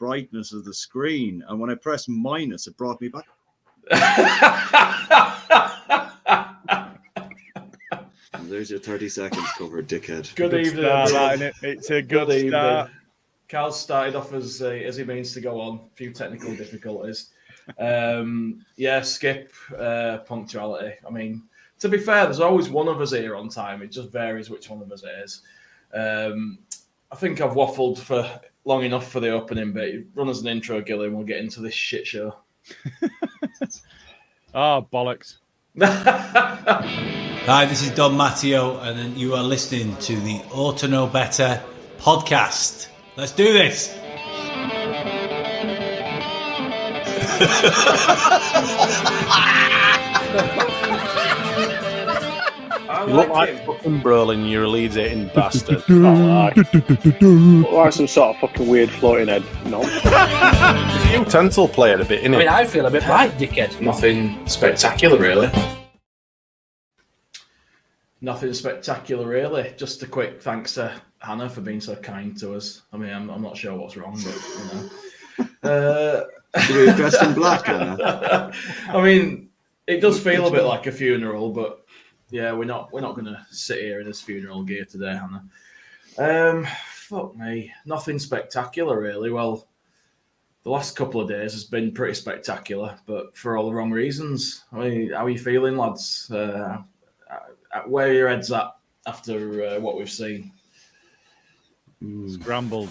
brightness of the screen, and when I pressed minus, it brought me back. There's your 30 seconds covered, dickhead. Good evening. Start, it's a good start. Evening. Carl started off as he means to go on. A few technical difficulties. Skip punctuality. I mean, to be fair, there's always one of us here on time. It just varies which one of us it is. I think I've waffled for long enough for the opening bit. Run us an intro, Gilly, and we'll get into this shit show. Oh, bollocks. Hi, this is Don Matteo, and you are listening to the Orta Know Better podcast. Let's do this. You look like fucking Brolin, you're a Leeds hating bastard. Look like some sort of fucking weird floating head. No. You utensil player a bit, innit? I mean, I feel a bit right, dickhead. Nothing spectacular, really. Nothing spectacular, really. Just a quick thanks to Hannah for being so kind to us. I mean, I'm not sure what's wrong, but, you know. Should we dressed in black, Hannah? I mean, it does feel a bit like a funeral, but yeah, we're not going to sit here in this funeral gear today, Hannah. Fuck me. Nothing spectacular, really. Well, the last couple of days has been pretty spectacular, but for all the wrong reasons. I mean, how are you feeling, lads? Where are your heads at after what we've seen? Scrambled.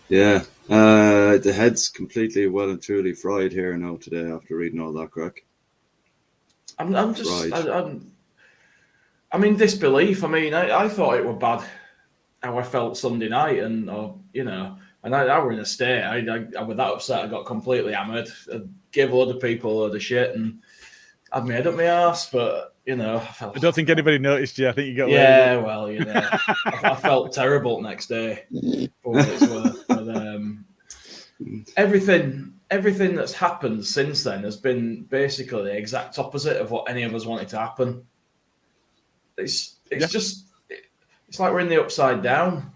Yeah. The head's completely well and truly fried here now today after reading all that crack. I'm in disbelief. I mean, I thought it were bad how I felt Sunday night, and I were in a state. I was that upset. I got completely hammered. I gave a lot of people a load of shit and had my head up my arse. But I don't think anybody noticed you. I think you got I felt terrible next day. For what it's worth. But everything that's happened since then has been basically the exact opposite of what any of us wanted to happen. It's like we're in the upside down,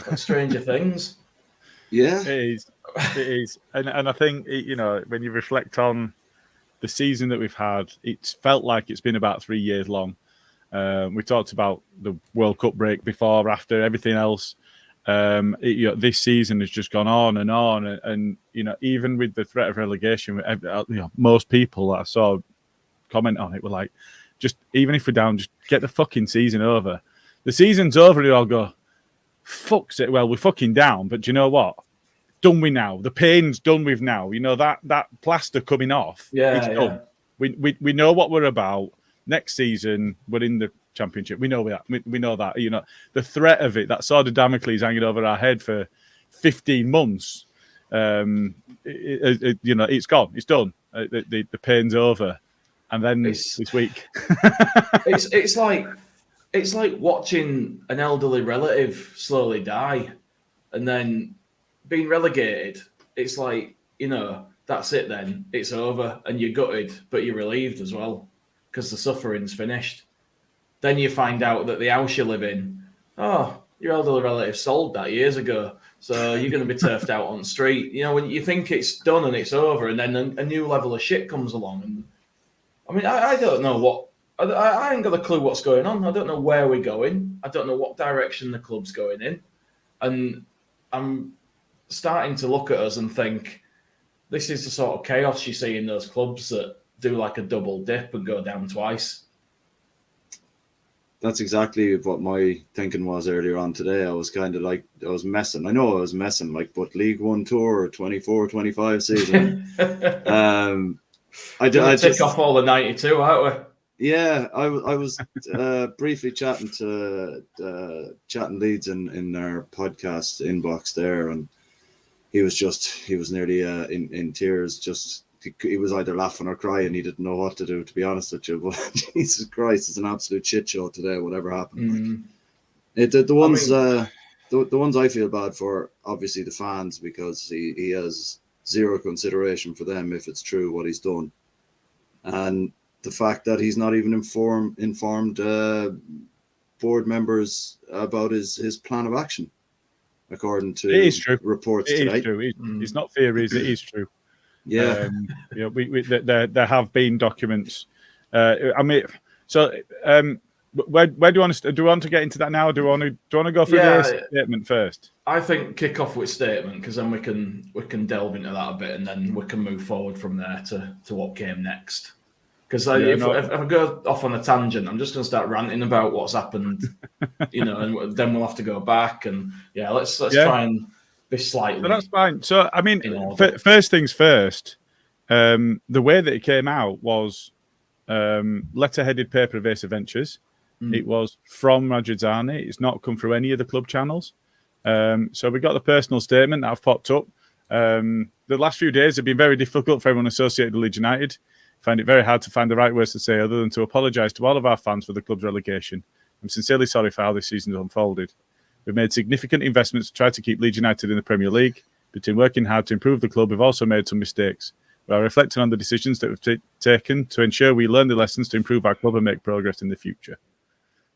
like Stranger Things. Yeah, it is, and I think when you reflect on the season that we've had, it's felt like it's been about 3 years long. We talked about the World Cup break before, after, everything else. This season has just gone on, and even with the threat of relegation, most people that I saw comment on it were like, just even if we're down, just get the fucking season over. The season's over, you all go, fuck's it. Well, we're fucking down, but do you know what? Done with now. The pain's done with now. That plaster coming off. It's done. We know what we're about. Next season, we're in the Championship. We know that. We know that. The threat of it, that sword of Damocles hanging over our head for 15 months. It's gone. It's done. The pain's over. And then this week, it's like watching an elderly relative slowly die, and then being relegated. It's like that's it. Then it's over, and you're gutted, but you're relieved as well because the suffering's finished. Then you find out that the house you live in, your elderly relative sold that years ago, so you're going to be turfed out on the street. When you think it's done and it's over, and then a new level of shit comes along. And I mean, I don't know what. I ain't got a clue what's going on. I don't know where we're going. I don't know what direction the club's going in. And I'm starting to look at us and think, this is the sort of chaos you see in those clubs that do like a double dip and go down twice. That's exactly what my thinking was earlier on today. I was kind of like, I was messing, but League One Tour 24-25 season. I tick off all the 92, aren't we? Yeah, I was briefly chatting Leeds in their podcast inbox there, and he was nearly in tears. Just he was either laughing or crying. He didn't know what to do, to be honest with you. But Jesus Christ, it's an absolute shit show today. Whatever happened, the ones I feel bad for, obviously the fans, because he has zero consideration for them if it's true what he's done, and the fact that he's not even informed board members about his plan of action. according to It is true. reports It today. is true. It's not theories. It is true. Yeah. There have been documents. Where do you want to? Do you want to get into that now? Or do you want to go through the statement first? I think kick off with statement, because then we can delve into that a bit, and then we can move forward from there to what came next. Because if I go off on a tangent, I'm just going to start ranting about what's happened, and then we'll have to go back and let's try and be slightly. So that's fine. So I mean, first things first. The way that it came out was letter-headed paper of Ace Ventures. It was from Managerial. It's not come through any of the club channels. So we got the personal statement that have popped up. The last few days have been very difficult for everyone associated with Leeds United. I find it very hard to find the right words to say other than to apologise to all of our fans for the club's relegation. I'm sincerely sorry for how this season has unfolded. We've made significant investments to try to keep Leeds United in the Premier League. Between working hard to improve the club, we've also made some mistakes. We are reflecting on the decisions that we've taken to ensure we learn the lessons to improve our club and make progress in the future.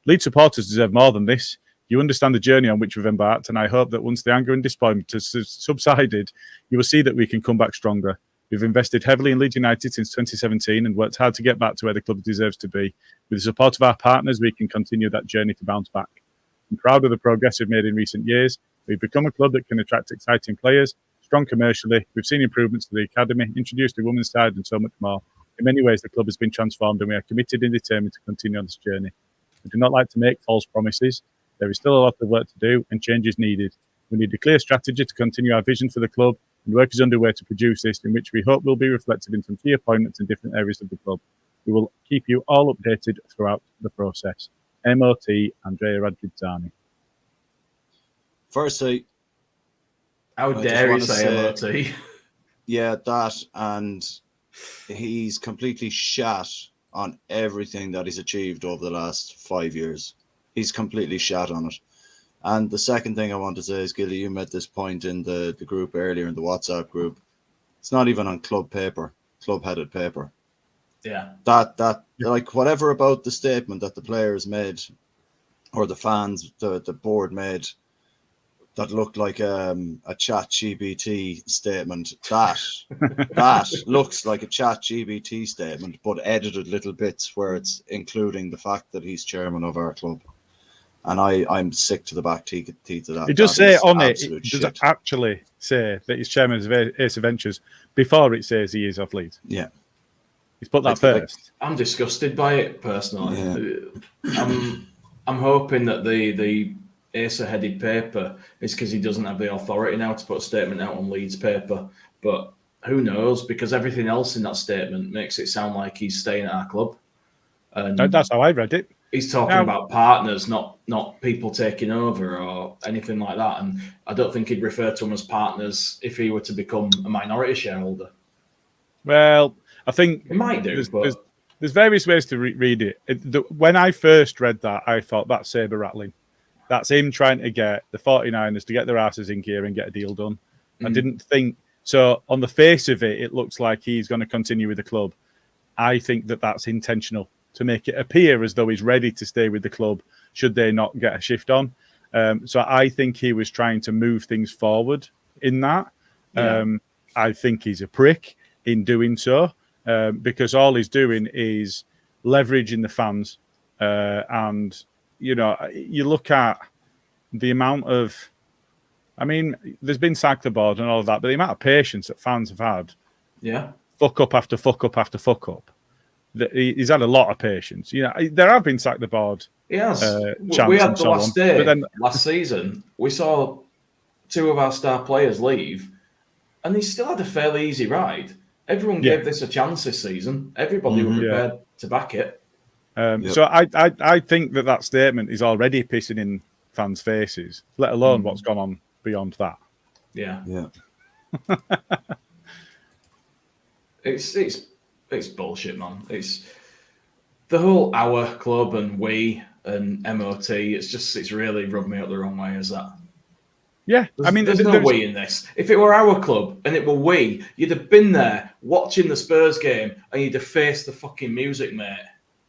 Leeds supporters deserve more than this. You understand the journey on which we've embarked, and I hope that once the anger and disappointment has subsided, you will see that we can come back stronger. We've invested heavily in Leeds United since 2017 and worked hard to get back to where the club deserves to be. With the support of our partners, we can continue that journey to bounce back. I'm proud of the progress we've made in recent years. We've become a club that can attract exciting players, strong commercially. We've seen improvements to the academy, introduced a women's side, and so much more. In many ways, the club has been transformed, and we are committed and determined to continue on this journey. We do not like to make false promises. There is still a lot of work to do, and change is needed. We need a clear strategy to continue our vision for the club, and work is underway to produce this, in which we hope will be reflected in some key appointments in different areas of the club. We will keep you all updated throughout the process. MOT, Andrea Radrizzani. Firstly, how dare you say MOT? Yeah, that, and he's completely shat on everything that he's achieved over the last 5 years. He's completely shat on it. And the second thing I want to say is, Gilly, you made this point in the group earlier, in the WhatsApp group. It's not even on club-headed paper. Yeah. That like, whatever about the statement that the players made or the fans, the board made, that looked like a ChatGPT statement. That looks like a ChatGPT statement, but edited little bits where it's including the fact that he's chairman of our club. And I'm sick to the back teeth of that. It does say on it, does it actually say that he's chairman of Ace Ventures before it says he is off Leeds? Yeah. He's put that first. I'm disgusted by it, personally. Yeah. I'm hoping that the Acer-headed paper is because he doesn't have the authority now to put a statement out on Leeds paper. But who knows? Because everything else in that statement makes it sound like he's staying at our club. And that's how I read it. He's talking about partners, not people taking over or anything like that. And I don't think he'd refer to them as partners if he were to become a minority shareholder. Well, I think he might do. There's various ways to read it. When I first read that, I thought that's saber rattling. That's him trying to get the 49ers to get their asses in gear and get a deal done. I didn't think so. On the face of it, it looks like he's going to continue with the club. I think that that's intentional to make it appear as though he's ready to stay with the club should they not get a shift on. So I think he was trying to move things forward in that. I think he's a prick in doing so because all he's doing is leveraging the fans. And, you know, you look at the amount of, I mean, there's been sack the board and all of that, but the amount of patience that fans have had. Yeah. Fuck up after fuck up after fuck up. He's had a lot of patience. You know, there have been sack the board. Yes, we had the last day, but then last season. We saw two of our star players leave, and he still had a fairly easy ride. Everyone gave this a chance this season. Everybody was prepared to back it. So I think that statement is already pissing in fans' faces, let alone what's gone on beyond that. Yeah. It's bullshit, man. It's the whole our club and we and MOT. It's really rubbed me up the wrong way as that. Yeah, I mean, there's no we in this. If it were our club and it were we, you'd have been there watching the Spurs game and you'd have faced the fucking music, mate.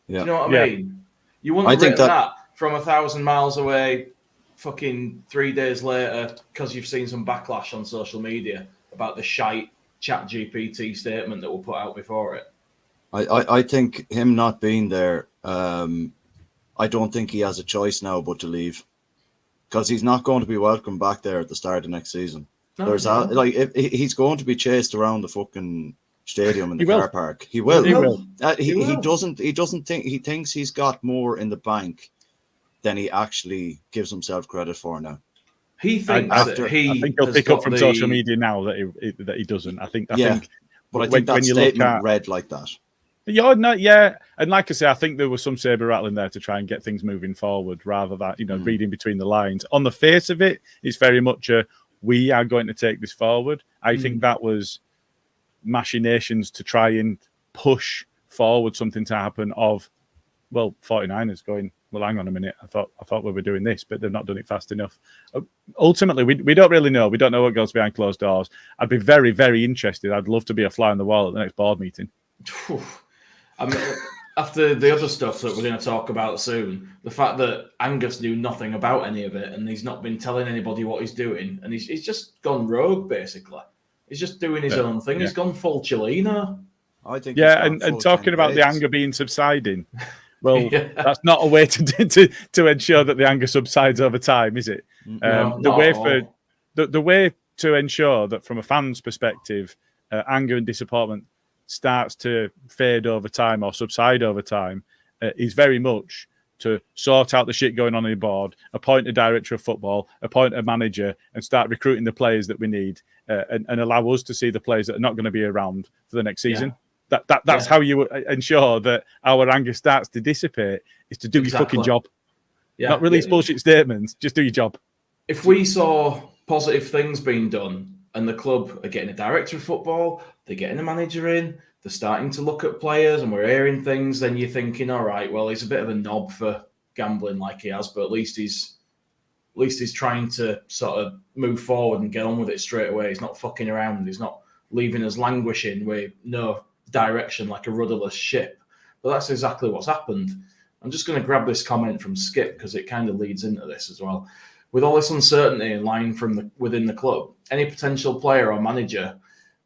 Yeah. Do you know what I mean? You wouldn't have written that from 1,000 miles away fucking 3 days later, because you've seen some backlash on social media about the shite ChatGPT statement that will put out before it. I think him not being there, I don't think he has a choice now but to leave, because he's not going to be welcome back there at the start of next season. If he's going to be chased around the fucking stadium in the car park. He will. He will. He doesn't think, he thinks he's got more in the bank than he actually gives himself credit for now. He thinks I think he'll pick up from social media now that he doesn't. I think. But I think that statement read like that. Yeah, no, yeah, and like I say, I think there was some saber rattling there to try and get things moving forward, rather than reading between the lines. On the face of it, it's very much we are going to take this forward. I think that was machinations to try and push forward something to happen. 49ers going, well, hang on a minute. I thought we were doing this, but they've not done it fast enough. Ultimately, we don't really know. We don't know what goes behind closed doors. I'd be very, very interested. I'd love to be a fly on the wall at the next board meeting. I mean, after the other stuff that we're going to talk about soon, the fact that Angus knew nothing about any of it and he's not been telling anybody what he's doing, and he's just gone rogue, basically. He's just doing his own thing. Yeah. He's gone full Chileno. I think. Yeah, and talking about the anger being subsiding. Well, that's not a way to ensure that the anger subsides over time, is it? The way to ensure that, from a fan's perspective, anger and disappointment starts to fade over time or subside over time is very much to sort out the shit going on the board, appoint a director of football, appoint a manager, and start recruiting the players that we need, and allow us to see the players that are not going to be around for the next season. That's how you ensure that our anger starts to dissipate, is to do your fucking job. Not release bullshit statements, just do your job. If we saw positive things being done and the club are getting a director of football, they're getting a manager in, they're starting to look at players and we're hearing things, then you're thinking, all right, well, he's a bit of a knob for gambling like he has, but at least he's trying to sort of move forward and get on with it straight away. He's not fucking around. He's not leaving us languishing with no direction like a rudderless ship. But that's exactly what's happened. I'm just going to grab this comment from Skip because it kind of leads into this as well. With all this uncertainty lying within the club, any potential player or manager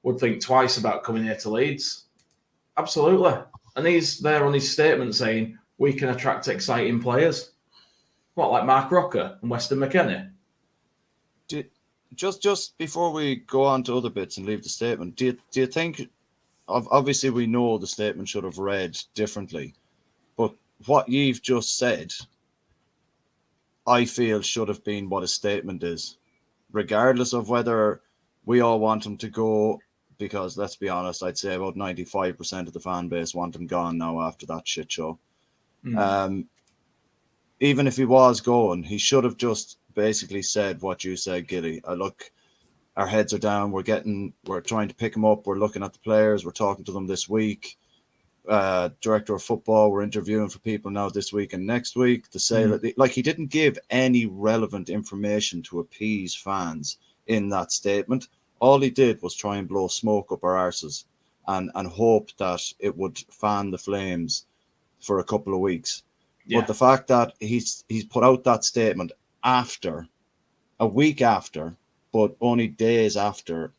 would think twice about coming here to Leeds. Absolutely. And he's there on his statement saying, we can attract exciting players. What, like Mark Rocker and Weston McKennie? Just before we go on to other bits and leave the statement, do you think, obviously we know the statement should have read differently, but what you've just said, I feel should have been what a statement is, regardless of whether we all want him to go, because let's be honest, I'd say about 95% of the fan base want him gone now after that shit show. Even if he was going, he should have just basically said what you said, Gilly. Look, our heads are down. We're trying to pick him up. We're looking at the players. We're talking to them this week. Director of football, we're interviewing for people now this week and next week to say that, like, he didn't give any relevant information to appease fans in that statement. All he did was try and blow smoke up our arses and hope that it would fan the flames for a couple of weeks. Yeah. But the fact that he's put out that statement a week after, but only days after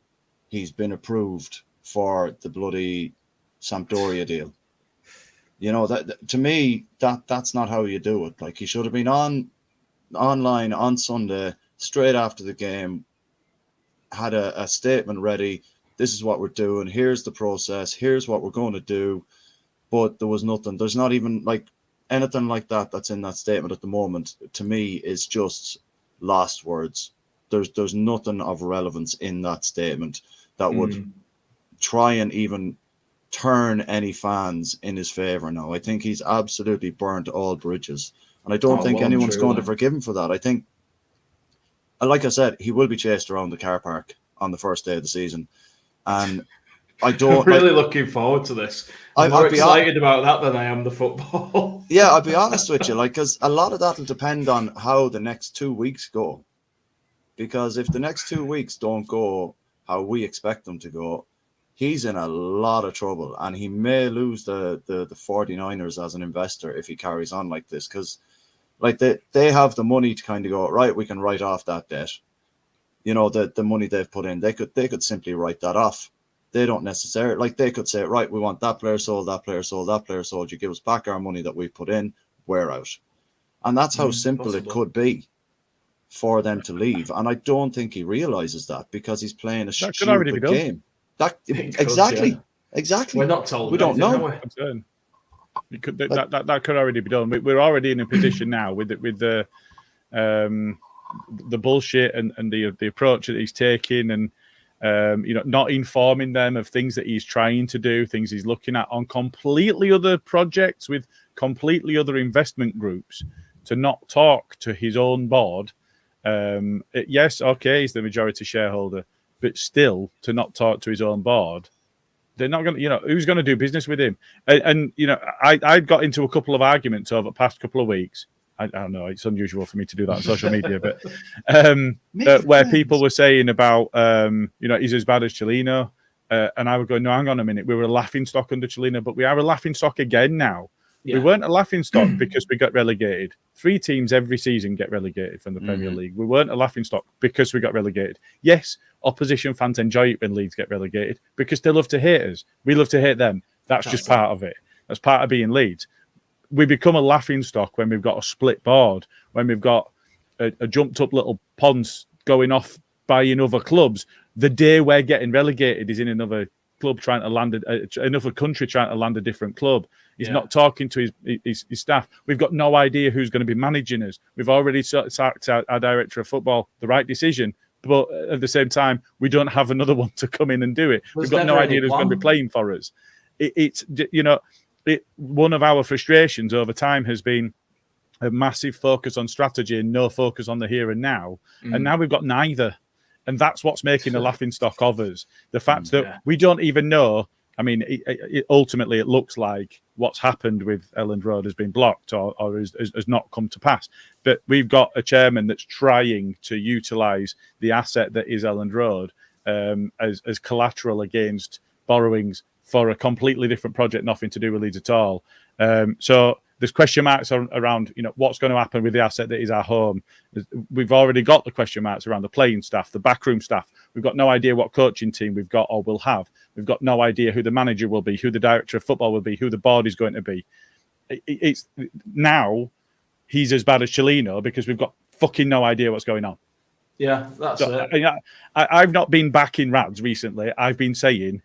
he's been approved for the bloody Sampdoria deal. You know, that to me, that's not how you do it. Like, he should have been online on Sunday, straight after the game, had a statement ready. This is what we're doing. Here's the process. Here's what we're going to do. But there was nothing. There's not even like anything like that that's in that statement at the moment. To me, is just lost words. There's nothing of relevance in that statement that would try and even turn any fans in his favour now. I think he's absolutely burnt all bridges. And I don't think anyone's going to forgive him for that. I think, like I said, he will be chased around the car park on the first day of the season. And I don't... I'm really looking forward to this. I'm more excited about that than I am the football. Yeah, I'll be honest with you, because a lot of that will depend on how the next 2 weeks go. Because if the next 2 weeks don't go how we expect them to go, he's in a lot of trouble, and he may lose the 49ers as an investor if he carries on like this. Because, Like they have the money to kind of go, right, we can write off that debt. You know, the money they've put in, they could simply write that off. They don't necessarily, like, they could say, right, we want that player sold, that player sold, that player sold. You give us back our money that we put in, we're out. And that's how simple possible. it could be for them to leave. And I don't think he realizes that because he's playing a stupid game. Exactly. We're not told. We don't know. That could already be done. We're already in a position now with the bullshit and the approach that he's taking, and not informing them of things that he's trying to do, things he's looking at on completely other projects with completely other investment groups, to not talk to his own board. Yes, okay, he's the majority shareholder, but still to not talk to his own board. They're not going to, who's going to do business with him? And I got into a couple of arguments over the past couple of weeks. I don't know, it's unusual for me to do that on social media, but where people were saying about, he's as bad as Cellino. And I would go, no, hang on a minute. We were a laughing stock under Cellino, but we are a laughing stock again now. Yeah. We weren't a laughing stock because we got relegated. 3 teams every season get relegated from the Premier League. We weren't a laughing stock because we got relegated. Yes, opposition fans enjoy it when Leeds get relegated because they love to hate us. We love to hate them. That's just part of it. That's part of being Leeds. We become a laughing stock when we've got a split board, when we've got a jumped up little ponds going off buying other clubs. The day we're getting relegated is in another club trying to land another country trying to land a different club. He's not talking to his staff. We've got no idea who's going to be managing us. We've already sacked our director of football. The right decision. But at the same time, we don't have another one to come in and do it. We've got no idea who's going to be playing for us. One of our frustrations over time has been a massive focus on strategy and no focus on the here and now. And now we've got neither. And that's what's making a laughing stock of us. The fact that we don't even know. I mean, ultimately, it looks like what's happened with Elland Road has been blocked or has not come to pass. But we've got a chairman that's trying to utilise the asset that is Elland Road as collateral against borrowings for a completely different project, nothing to do with Leeds at all. So there's question marks around, what's going to happen with the asset that is our home. We've already got the question marks around the playing staff, the backroom staff. We've got no idea what coaching team we've got or will have. We've got no idea who the manager will be, who the director of football will be, who the board is going to be. It's now he's as bad as Cellino because we've got fucking no idea what's going on. Yeah, that's it. I've not been back in Rads recently. I've been saying,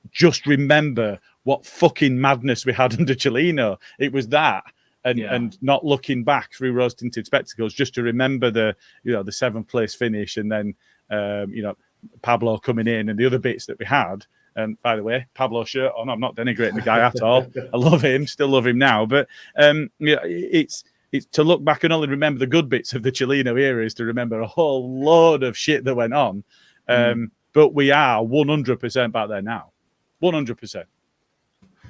just remember what fucking madness we had under Cellino. It was that, and not looking back through rose-tinted spectacles, just to remember the 7th place finish, and then Pablo coming in and the other bits that we had. And by the way, Pablo shirt on. I'm not denigrating the guy at all. I love him, still love him now. But it's to look back and only remember the good bits of the Cellino era is to remember a whole load of shit that went on. But we are 100% back there now. 100%.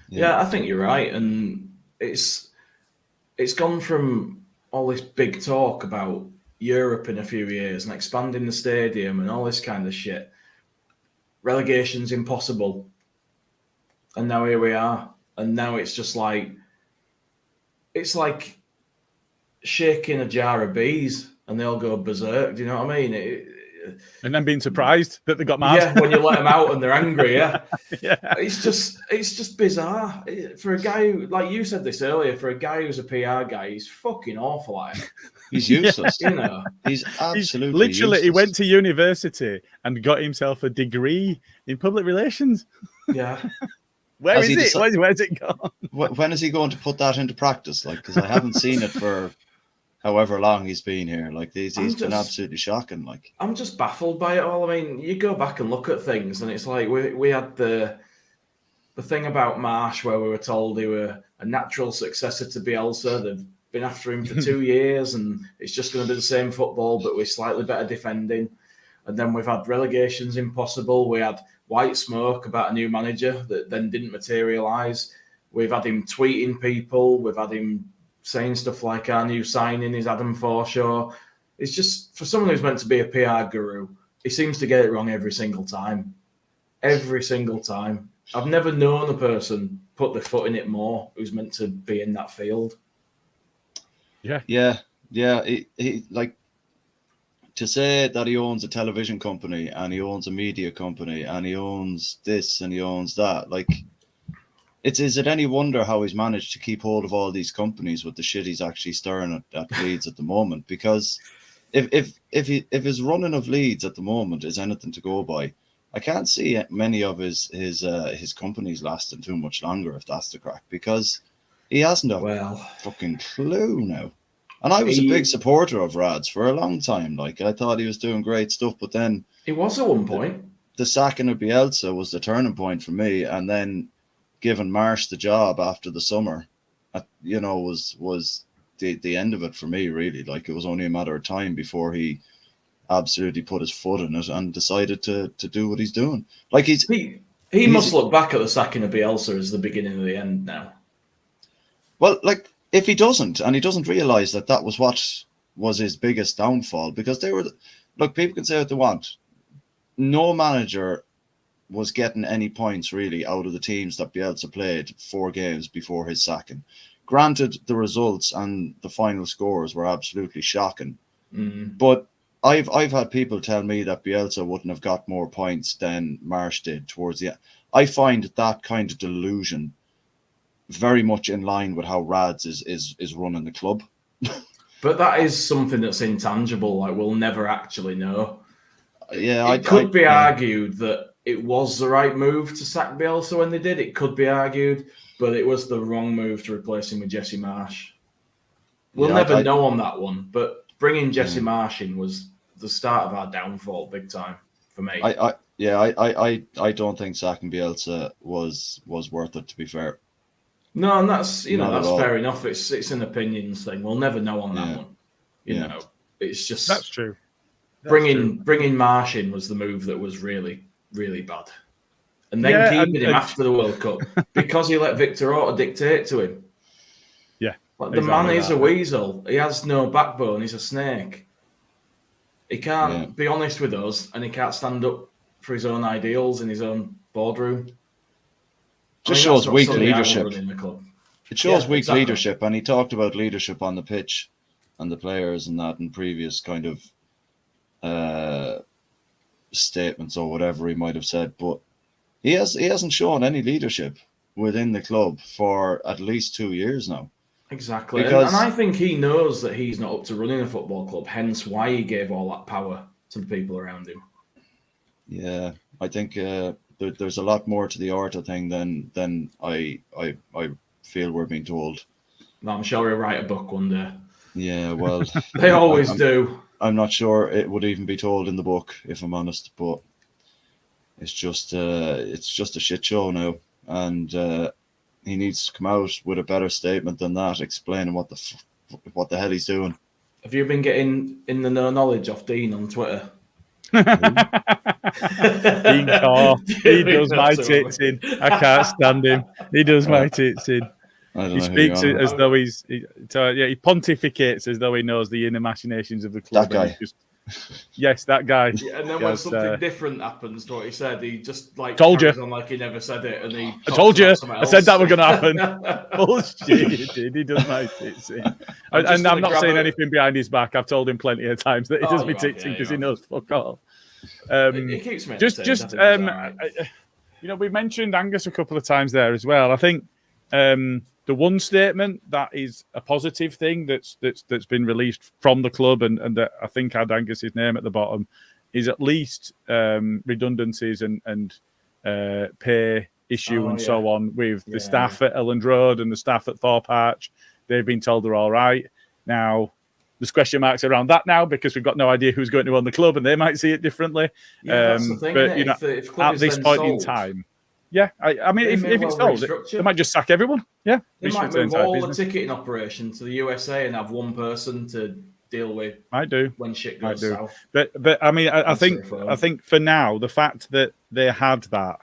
Yeah, I think you're right. And it's gone from all this big talk about Europe in a few years and expanding the stadium and all this kind of shit. Relegation's impossible. And now here we are. And now it's just like, it's like shaking a jar of bees and they all go berserk. Do you know what I mean? And then being surprised that they got mad. Yeah, when you let them out and they're angry. Yeah, yeah. It's just bizarre for a guy who, like you said this earlier, for a guy who's a PR guy, he's fucking awful at it. He's useless. He's absolutely literally useless. He went to university and got himself a degree in public relations. Yeah. Where's it gone? When is he going to put that into practice? Because I haven't seen it for however long he's been here. He's been absolutely shocking. I'm just baffled by it all. I mean, you go back and look at things, and it's like we had the thing about Marsh where we were told he were a natural successor to Bielsa. They've been after him for 2 years, and it's just going to be the same football, but we're slightly better defending. And then we've had relegations impossible. We had white smoke about a new manager that then didn't materialise. We've had him tweeting people. We've had him saying stuff like our new signing is Adam Forshaw. It's just, for someone who's meant to be a PR guru, he seems to get it wrong every single time. Every single time. I've never known a person put their foot in it more who's meant to be in that field. Yeah. Yeah. Yeah, he like to say that he owns a television company and he owns a media company and he owns this and he owns that. Like, is it any wonder how he's managed to keep hold of all these companies with the shit he's actually stirring at Leeds at the moment? Because if his running of Leeds at the moment is anything to go by, I can't see many of his companies lasting too much longer if that's the crack, because he hasn't a fucking clue now. And I was a big supporter of Rads for a long time. Like, I thought he was doing great stuff, but then he was at one point. The sacking of Bielsa was the turning point for me, and then giving Marsh the job after the summer, was the end of it for me, really. Like, it was only a matter of time before he absolutely put his foot in it and decided to do what he's doing. Like, he must look back at the sacking of Bielsa as the beginning of the end now. Well, like, if he doesn't, and he doesn't realise that was what was his biggest downfall, because people can say what they want. No manager was getting any points really out of the teams that Bielsa played 4 games before his sacking. Granted, the results and the final scores were absolutely shocking, but I've had people tell me that Bielsa wouldn't have got more points than Marsh did towards the end. I find that kind of delusion very much in line with how Rads is running the club. But that is something that's intangible. Like, we'll never actually know. Yeah, it could be argued that it was the right move to sack Bielsa when they did. It could be argued, but it was the wrong move to replace him with Jesse Marsh. We'll never know on that one, but bringing Jesse Marsh in was the start of our downfall, big time, for me. I don't think sacking Bielsa was worth it, to be fair. No, and that's that's fair enough. It's an opinions thing. We'll never know on that one. You know, it's just that's true. Bringing Marsh in was the move that was really, really bad, and then keeping him after the World Cup because he let Victor Orta dictate to him. Yeah, like, the man is a weasel. He has no backbone. He's a snake. He can't be honest with us, and he can't stand up for his own ideals in his own boardroom. Just shows weak leadership. It shows weak leadership, and he talked about leadership on the pitch and the players and that in previous kind of statements or whatever he might have said. But he hasn't shown any leadership within the club for at least 2 years now. Exactly, and I think he knows that he's not up to running a football club. Hence, why he gave all that power to the people around him. Yeah, I think. There's a lot more to the Orta thing than I feel we're being told. No, I'm sure he'll write a book one day. Yeah, well, they always do. I'm not sure it would even be told in the book, if I'm honest. But it's just a shit show now, and he needs to come out with a better statement than that, explaining what the hell he's doing. Have you been getting in the no knowledge off Dean on Twitter? Dean Carr, he does my tits in. I can't stand him. He does my tits in. He speaks as though he pontificates as though he knows the inner machinations of the club. That guy. Yes, that guy. Yeah, and then when something different happens to what he said, he just told you on like he never said it, and he I told you. I said that was going to happen. Bullshit, he does my tits in. And I'm not saying anything behind his back. I've told him plenty of times that he does me tits in because he knows fuck all. It keeps me we've mentioned Angus a couple of times there as well. I think the one statement that is a positive thing that's been released from the club and that I think had Angus's name at the bottom is at least redundancies and pay issue so on with the staff at Elland Road and the staff at Thorpe Arch. They've been told they're all right. Now, there's question marks around that now because we've got no idea who's going to own the club and they might see it differently. Yeah, that's the thing, but if at this point in time, I mean, if it's sold, they might just sack everyone. Yeah, they might move all the ticketing operation to the USA and have one person to deal with. I do when shit goes south. But I mean, I think for now, the fact that they had that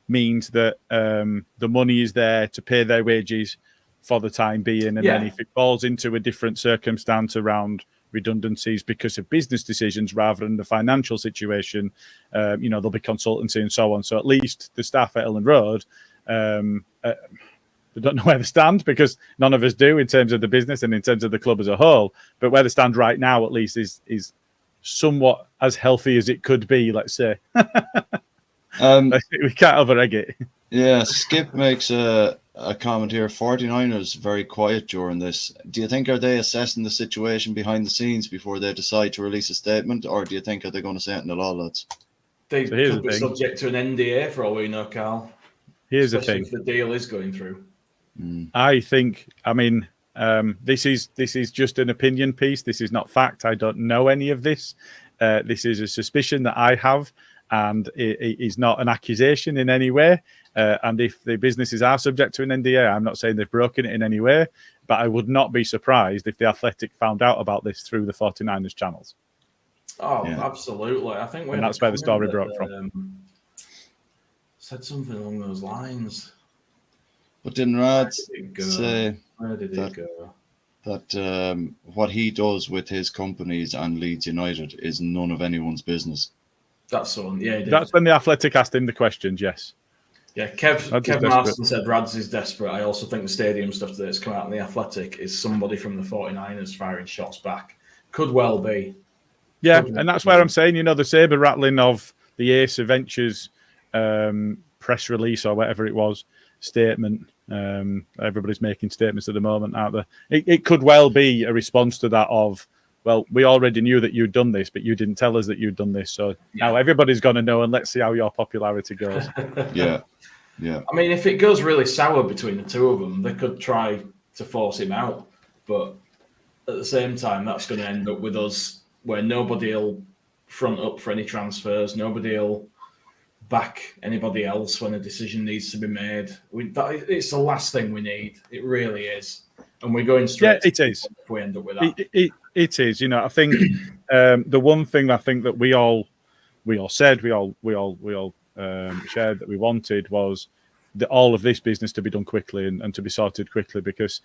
means that the money is there to pay their wages for the time being, and then if it falls into a different circumstance around redundancies because of business decisions rather than the financial situation, there'll be consultancy and so on. So at least the staff at Elland Road, the They don't know where they stand because none of us do in terms of the business and in terms of the club as a whole. But where they stand right now, at least, is somewhat as healthy as it could be, let's say. We can't over-egg it. Yeah, Skip makes a comment here. 49ers very quiet during this. Do you think are they assessing the situation behind the scenes before they decide to release a statement, or do you think are they going to say it in the law, lads? They could be subject to an NDA for all we know, Carl. Here's the especially thing: if the deal is going through. I think. I mean, this is just an opinion piece. This is not fact. I don't know any of this. This is a suspicion that I have, and it is not an accusation in any way. And if the businesses are subject to an NDA, I'm not saying they've broken it in any way, but I would not be surprised if the Athletic found out about this through the 49ers channels. Oh, yeah. Absolutely. I think that's where the story broke from. Said something along those lines. But didn't Rad say where did it go? That what he does with his companies and Leeds United is none of anyone's business? That's on. Yeah, that's when the Athletic asked him the questions. Yes. Yeah, Kev Marston said Rads is desperate. I also think the stadium stuff that's come out in the Athletic is somebody from the 49ers firing shots back. Could well be. Yeah, and that's where I'm saying, the saber rattling of the Ace Ventures press release or whatever it was, statement. Everybody's making statements at the moment, aren't they? It could well be a response to that of, well, we already knew that you'd done this, but you didn't tell us that you'd done this. So now everybody's going to know, and let's see how your popularity goes. Yeah. I mean, if it goes really sour between the two of them, they could try to force him out. But at the same time, that's going to end up with us where nobody will front up for any transfers. Nobody will back anybody else when a decision needs to be made. It's the last thing we need. It really is. And we're going straight. Yeah, it is. If we end up with that. It is. I think the one thing I think that we all said, we all shared that we wanted was all of this business to be done quickly and to be sorted quickly, because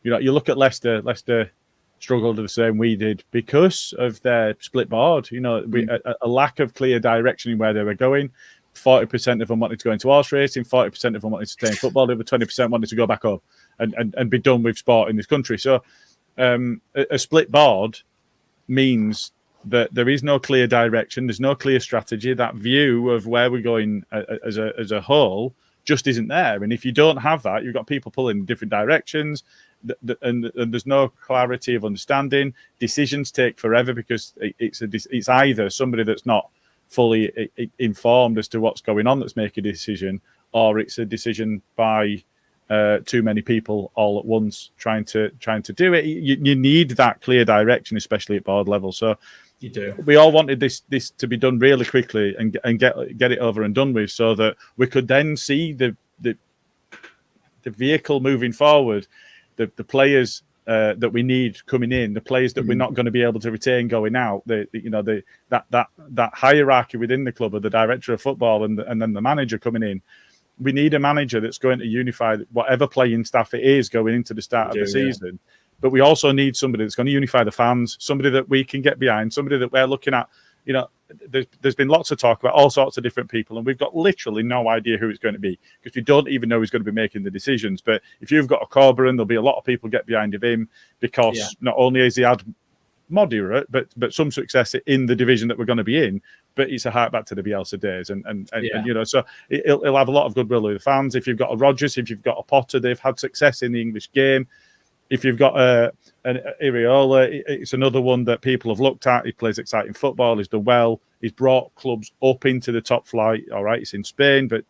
you look at Leicester struggled the same we did because of their split board. A lack of clear direction in where they were going. 40% of them wanted to go into horse racing, 40% of them wanted to stay in football, the other 20% wanted to go back up and be done with sport in this country. So a split board means that there is no clear direction, there's no clear strategy. That view of where we're going as a whole just isn't there. And if you don't have that, you've got people pulling in different directions, and there's no clarity of understanding. Decisions take forever because it's either somebody that's not fully informed as to what's going on that's making a decision, or it's a decision by too many people all at once trying to do it. You need that clear direction, especially at board level. So you do. We all wanted this to be done really quickly and get it over and done with, so that we could then see the vehicle moving forward, the players that we need coming in, the players that we're not going to be able to retain going out, that hierarchy within the club of the director of football and then the manager coming in. We need a manager that's going to unify whatever playing staff it is going into the start of the season. But we also need somebody that's going to unify the fans, somebody that we can get behind, somebody that we're looking at. There's been lots of talk about all sorts of different people, and we've got literally no idea who it's going to be because we don't even know who's going to be making the decisions. But if you've got a Corberan, there'll be a lot of people get behind of him because not only has he had moderate, but some success in the division that we're going to be in, but it's a heart back to the Bielsa days, and so it'll have a lot of goodwill with the fans. If you've got a Rodgers, if you've got a Potter, they've had success in the English game. If you've got an Iriola, it's another one that people have looked at. He plays exciting football. He's done well. He's brought clubs up into the top flight. All right, it's in Spain, but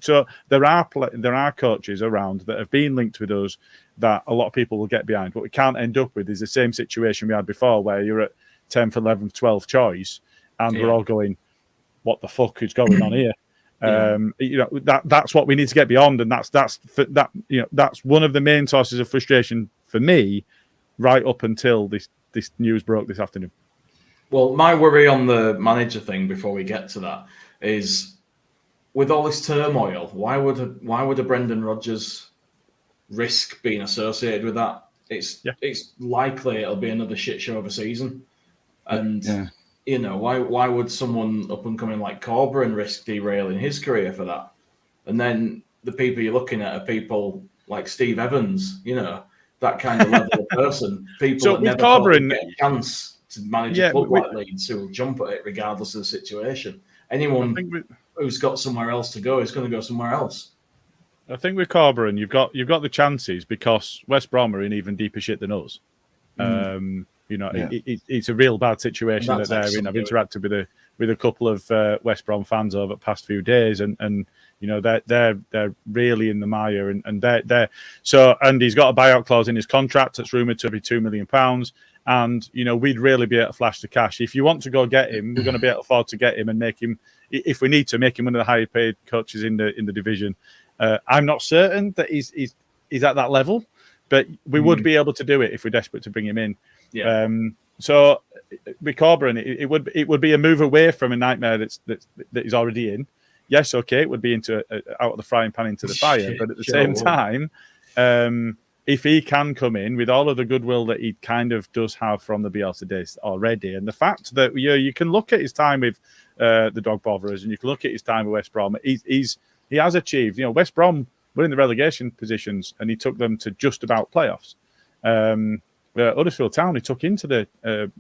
so there are coaches around that have been linked with us that a lot of people will get behind. What we can't end up with is the same situation we had before, where you're at 10th, 11th, 12th choice, and we're all going, "What the fuck is going on here?" That's what we need to get beyond, and that's one of the main sources of frustration for me, right up until this news broke this afternoon. Well, my worry on the manager thing before we get to that is, with all this turmoil, why would a Brendan Rodgers risk being associated with that? It's likely it'll be another shit show of a season, and. Why would someone up and coming like Corberan risk derailing his career for that? And then the people you're looking at are people like Steve Evans, that kind of level of person. People So that with never thought they'd Corberan- get a chance to manage Yeah, a club we- like Leeds who will jump at it regardless of the situation. I Anyone think who's got somewhere else to go is going to go somewhere else. with Corberan, you've got the chances because West Brom are in even deeper shit than us. It's a real bad situation And that that's they're in. I've excellent, interacted with a couple of West Brom fans over the past few days, and they're really in the mire, and they're so. And he's got a buyout clause in his contract that's rumored to be £2 million. And we'd really be able to flash the cash. If you want to go get him, we're going to be able to afford to get him and make him, if we need to, make him one of the higher paid coaches in the division. I'm not certain that he's at that level, but we would be able to do it if we're desperate to bring him in. Yeah. So with Corberan, it would be a move away from a nightmare that he's already in. Yes, okay, it would be into out of the frying pan into the fire, but at the same time, if he can come in with all of the goodwill that he kind of does have from the Bielsa days already, and the fact that you can look at his time with the Dog Botherers and you can look at his time with West Brom, he has achieved. West Brom were in the relegation positions and he took them to just about playoffs. Huddersfield Town he took into the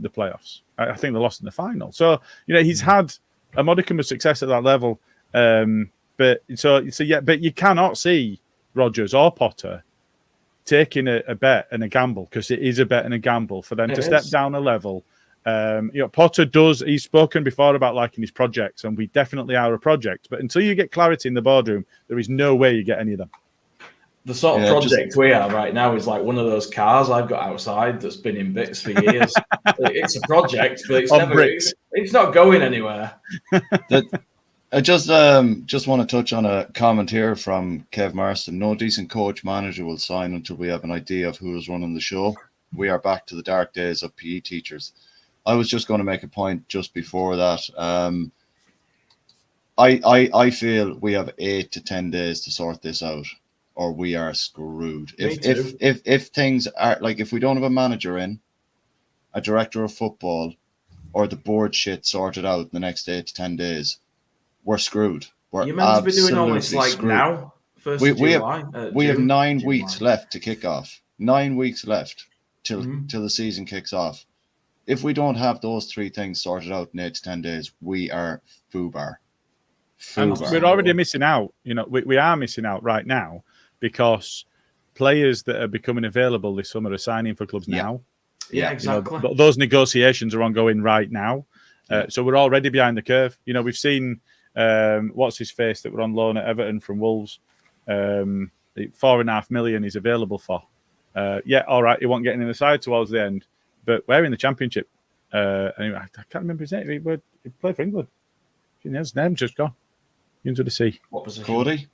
playoffs. I think they lost in the final. So he's had a modicum of success at that level. But you cannot see Rodgers or Potter taking a bet and a gamble, because it is a bet and a gamble for them to step down a level. Potter he's spoken before about liking his projects, and we definitely are a project. But until you get clarity in the boardroom, there is no way you get any of them. The sort of project we are right now is like one of those cars I've got outside that's been in bits for years. It's a project, but it's not going anywhere. I just want to touch on a comment here from Kev Marston. No decent coach manager will sign until we have an idea of who is running the show. We are back to the dark days of PE teachers. I was just going to make a point just before that. I feel we have 8 to 10 days to sort this out, or we are screwed. If things are like, if we don't have a manager in, a director of football, or the board shit sorted out in the next 8 to 10 days, we're screwed. You're meant to be doing all this like screwed. now. We have 9 weeks left to kick off. 9 weeks left till the season kicks off. If we don't have those 3 things sorted out in 8 to 10 days, we are foobar. And we're already missing out. We are missing out right now because players that are becoming available this summer are signing for clubs now. Yeah, exactly. Those negotiations are ongoing right now. So we're already behind the curve. We've seen what's his face that were on loan at Everton from Wolves. $4.5 million is available for. All right, he won't get in the side towards the end, but we're in the Championship. Anyway, I can't remember his name. He played for England. His name's just gone into the sea. What position? Cody.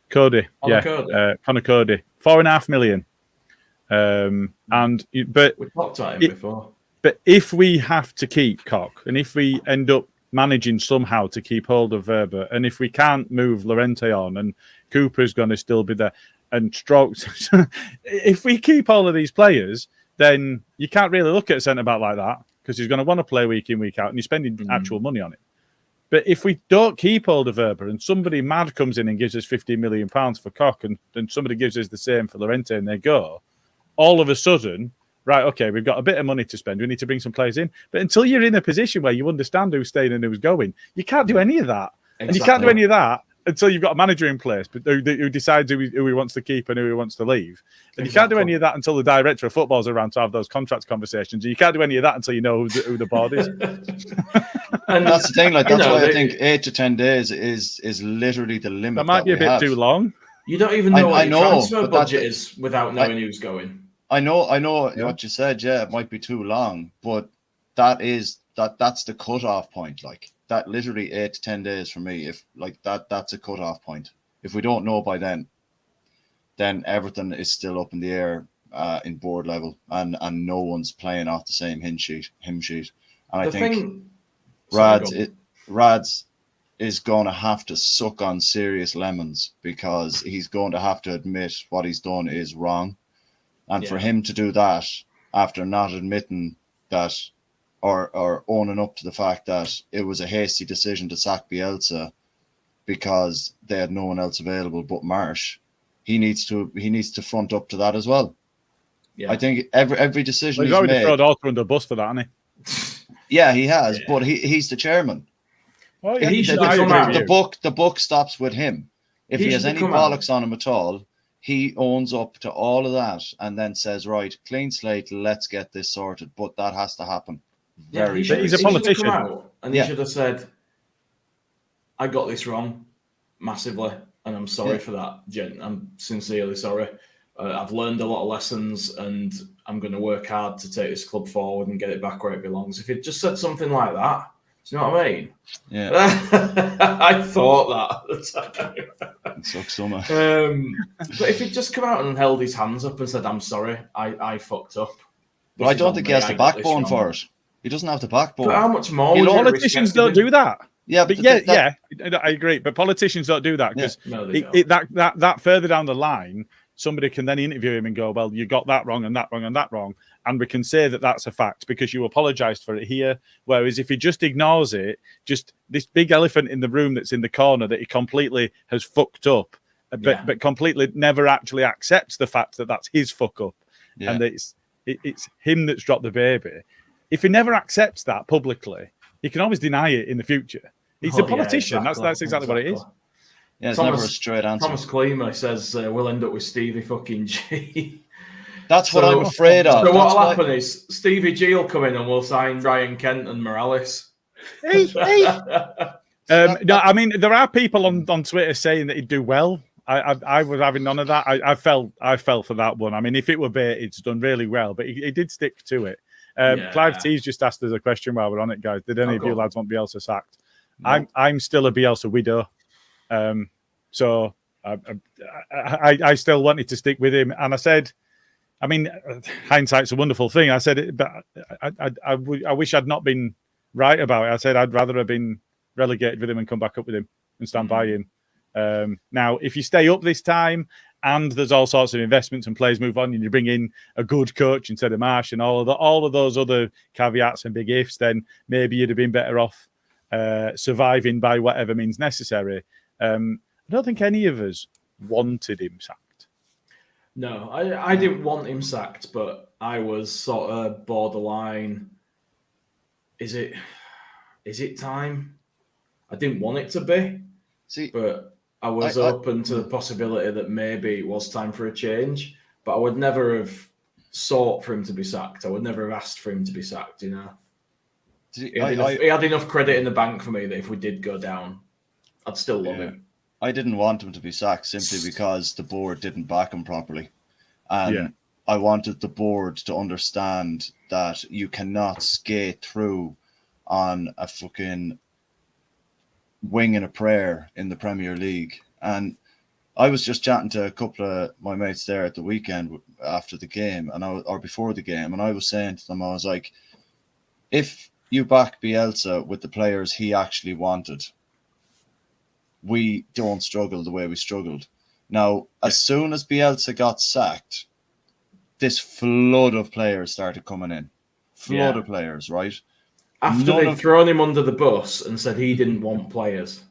Cody. Connor Cody. $4.5 million. But we talked about him before. But if we have to keep Koch, and if we end up managing somehow to keep hold of Verba, and if we can't move Llorente on, and Cooper's going to still be there, and Strokes, if we keep all of these players, then you can't really look at a centre-back like that, because he's going to want to play week in, week out, and you're spending actual money on it. But if we don't keep hold of Verba, and somebody mad comes in and gives us £15 million for Koch, and somebody gives us the same for Llorente, and they go, all of a sudden, right, okay, we've got a bit of money to spend. We need to bring some players in. But until you're in a position where you understand who's staying and who's going, you can't do any of that. Exactly. And you can't do any of that until you've got a manager in place who decides who he wants to keep and who he wants to leave. And you can't do any of that until the director of football's around to have those contract conversations. And you can't do any of that until you know who the board is. And that's the thing. Like, that's why I think 8 to 10 days is literally the limit. That might be a bit too long. You don't even know what your transfer budget is without knowing who's going. I know what you said. Yeah, it might be too long, but that's the cutoff point. Like, that literally 8 to 10 days for me. If like that's a cutoff point. If we don't know by then everything is still up in the air in board level, and no one's playing off the same hymn sheet. And I think Rads is going to have to suck on serious lemons, because he's going to have to admit what he's done is wrong. And for him to do that after not admitting that or owning up to the fact that it was a hasty decision to sack Bielsa because they had no one else available but Marsh, he needs to front up to that as well. Yeah. I think every decision He's already made. thrown Orta under the bus for that, hasn't he? Yeah, he has, but he's the chairman. Oh, yeah. He should I come agree out. with you. The book stops with him. If he has any bollocks on him at all, he owns up to all of that and then says, right, clean slate, let's get this sorted. But that has to happen. He's a politician. He come out and he should have said, I got this wrong massively, and I'm sorry for that, gent. I'm sincerely sorry. I've learned a lot of lessons, and I'm going to work hard to take this club forward and get it back where it belongs. If he'd just said something like that, do you know what I mean? Yeah. I thought that at the time. It sucks so much. But if he'd just come out and held his hands up and said, I'm sorry, I fucked up. But I don't think he has the backbone for it. He doesn't have the backbone. But how much more? Politicians don't do that. Yeah, but I agree. But politicians don't do that because that further down the line, somebody can then interview him and go, well, you got that wrong and that wrong and that wrong. And we can say that that's a fact because you apologised for it here. Whereas if he just ignores it, just this big elephant in the room that's in the corner that he completely has fucked up, but completely never actually accepts the fact that that's his fuck up. Yeah. And it's him that's dropped the baby. If he never accepts that publicly, he can always deny it in the future. He's a politician. That's exactly what it is. Yeah, it's never a straight answer. Thomas Kleemer says we'll end up with Stevie fucking G. That's what I'm afraid of. So what'll happen is Stevie G will come in and we'll sign Ryan Kent and Morales. Hey. No, I mean there are people on Twitter saying that he'd do well. I was having none of that. I fell for that one. I mean, if it were bait, it's done really well, but he did stick to it. Clive T's just asked us a question while we're on it, guys. Did any of you lads want Bielsa sacked? No. I'm still a Bielsa widow. So I still wanted to stick with him. And I said, I mean, hindsight's a wonderful thing. I said it, but I wish I'd not been right about it. I said I'd rather have been relegated with him and come back up with him and stand by him. Now, if you stay up this time and there's all sorts of investments and players move on and you bring in a good coach instead of Marsh and all of those other caveats and big ifs, then maybe you'd have been better off surviving by whatever means necessary. I don't think any of us wanted him sacked. No, I didn't want him sacked, but I was sort of borderline. Is it time? I didn't want it to be, but I was open to the possibility that maybe it was time for a change. But I would never have sought for him to be sacked. I would never have asked for him to be sacked. You know, he had enough credit in the bank for me that if we did go down, I'd still love him. I didn't want him to be sacked simply because the board didn't back him properly. And I wanted the board to understand that you cannot skate through on a fucking wing and a prayer in the Premier League. And I was just chatting to a couple of my mates there at the weekend after the game or before the game. And I was saying to them, I was like, if you back Bielsa with the players he actually wanted, we don't struggle the way we struggled. Now, as soon as Bielsa got sacked, this flood of players started coming in. Flood of players, right? After they'd thrown him under the bus and said he didn't want players.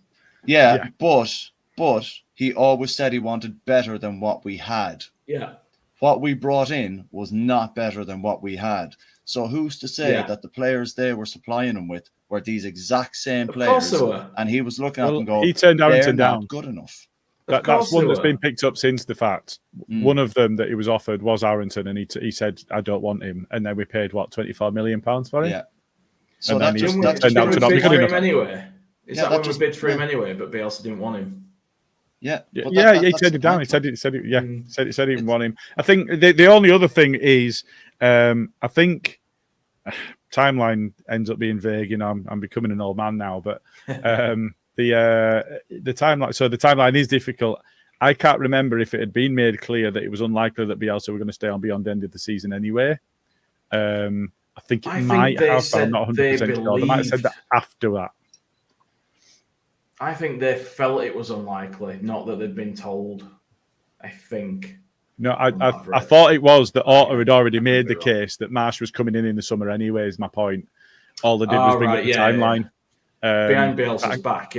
Yeah, but he always said he wanted better than what we had. Yeah. What we brought in was not better than what we had. So who's to say that the players they were supplying him with were these exact same players? And he was looking at them going, he turned Harrington they're down. Not good enough. That's one that's been picked up since the fact. One of them that he was offered was Harrington, and he said, I don't want him. And then we paid, £24 million for him? Yeah. So and that turned out to not be good enough. Anyway? Is that when we bid for him anyway, but Bielsa didn't want him? Yeah. He turned it down. He said he didn't want him. I think the only other thing is, I think timeline ends up being vague. You know, I'm becoming an old man now, but the timeline. So the timeline is difficult. I can't remember if it had been made clear that it was unlikely that Bielsa were going to stay on beyond the end of the season anyway. I think it might have, but I'm not 100% sure. They might have said that after that. I think they felt it was unlikely, not that they'd been told. I think. No, I thought it was that Orta had already made the case that Marsh was coming in the summer anyway, is my point. All they did was bring up the timeline. Behind Bielsa's back,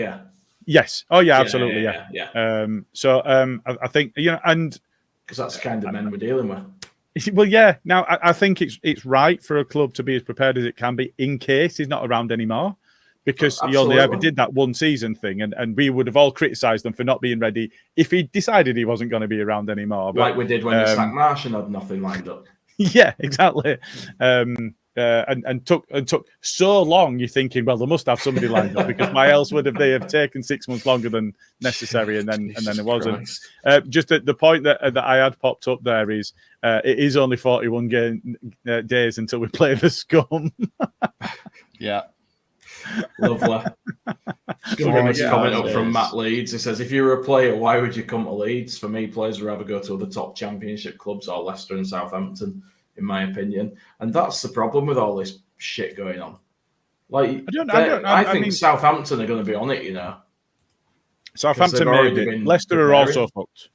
Yes. Oh yeah, absolutely. Yeah. I think and because that's the kind of men we're dealing with. Well, yeah. Now, I think it's right for a club to be as prepared as it can be in case he's not around anymore, because he only ever did that one season thing, and we would have all criticised them for not being ready if he decided he wasn't going to be around anymore. But, like we did when we sacked Marsh and had nothing lined up. Yeah, exactly. And took so long. You're thinking, well, they must have somebody lined up, because why else would they have taken 6 months longer than necessary? And then it wasn't. Just at the point that I had popped up there is it is only 41 days until we play the Scum. Yeah. Lovely. Comment up from Matt Leeds. He says, if you were a player, why would you come to Leeds? For me, players would rather go to other top championship clubs or Leicester and Southampton, in my opinion. And that's the problem with all this shit going on. Like, I think Southampton are going to be on it, Southampton maybe. Leicester are also fucked.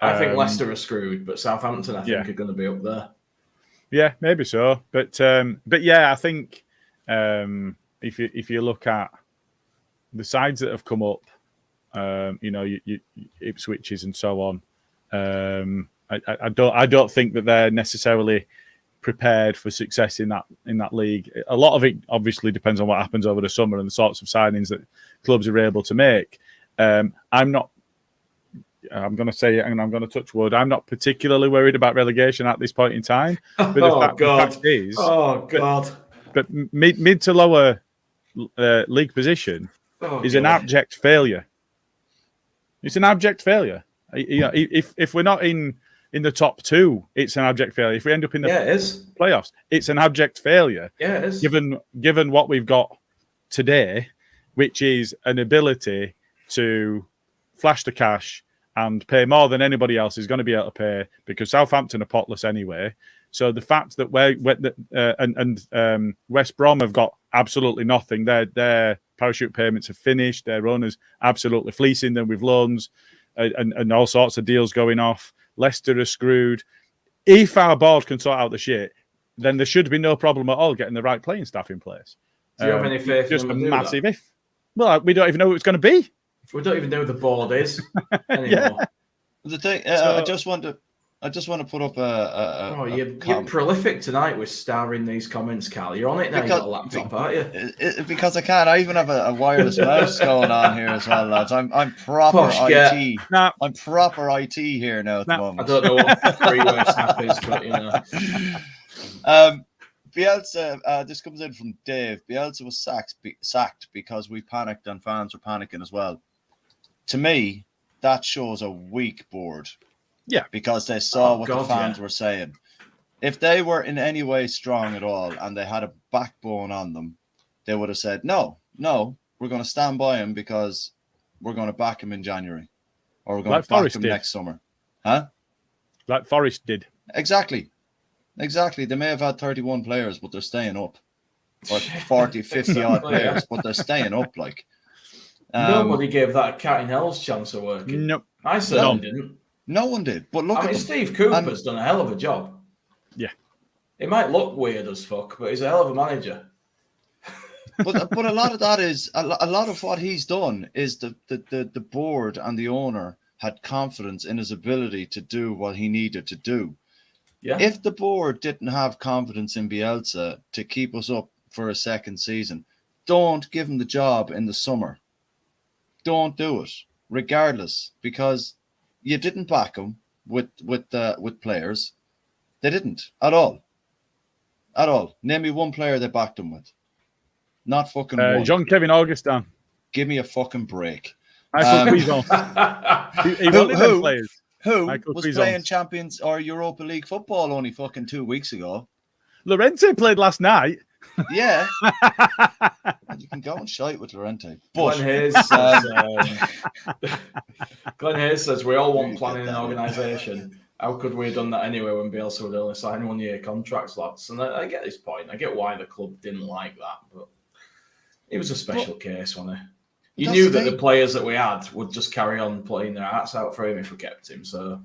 I think Leicester are screwed, but Southampton, I think, are going to be up there. Yeah, maybe so. But yeah, I think if you look at the sides that have come up, Ipswich's and so on, I don't think that they're necessarily prepared for success in that league. A lot of it obviously depends on what happens over the summer and the sorts of signings that clubs are able to make. I'm going to say it, and I'm going to touch wood. I'm not particularly worried about relegation at this point in time. But the fact is, but mid to lower league position is an abject failure. It's an abject failure. If we're not in the top two, it's an abject failure. If we end up in the playoffs, it's an abject failure. Yeah, it is. Given what we've got today, which is an ability to flash the cash and pay more than anybody else is going to be able to pay, because Southampton are potless anyway. So the fact that West Brom have got absolutely nothing. Their parachute payments have finished. Their owners absolutely fleecing them with loans and all sorts of deals going off. Leicester are screwed. If our board can sort out the shit, then there should be no problem at all getting the right playing staff in place. Do you have any faith? Just a massive if. Well, we don't even know what it's going to be. We don't even know who the board is anymore. Yeah. The thing, I just want to put up you're prolific tonight with starring these comments, Karl. You're on it now. You've got a laptop, aren't you? Because I can. I even have a wireless mouse going on here as well, lads. I'm proper Posh, IT. Nah. I'm proper IT here now at the moment. I don't know what three-way snap is, but Bielsa. This comes in from Dave. Bielsa was sacked because we panicked and fans were panicking as well. To me, that shows a weak board. Yeah, because they saw what the fans were saying. If they were in any way strong at all and they had a backbone on them, they would have said, no, we're going to stand by him because we're going to back him in January, or we're going to back him next summer. Huh? Like Forest did. Exactly. They may have had 31 players, but they're staying up. Or 40, 50 odd players, but they're staying up. Like nobody gave that a cat in hell's chance of working. Nope. I certainly didn't. No one did, but look at Steve Cooper's done a hell of a job. Yeah, he might look weird as fuck, but he's a hell of a manager. but a lot of that is a lot of what he's done is the board and the owner had confidence in his ability to do what he needed to do. Yeah. If the board didn't have confidence in Bielsa to keep us up for a second season, don't give him the job in the summer. Don't do it, regardless, because you didn't back him with players. They didn't at all. Name me one player they backed him with. Not fucking one. Jean-Kevin Augustin. Give me a fucking break. Michael Cuisance. Who was playing Champions or Europa League football only fucking 2 weeks ago? Llorente played last night. Yeah. You can go and shite with Llorente. But Glenn Hayes says we all want planning and organisation. How could we have done that anyway when Bielsa would only sign 1 year contracts, lads? And I get this point. I get why the club didn't like that, but it was a special case, wasn't it? You knew that the players that we had would just carry on playing their hearts out for him if we kept him. So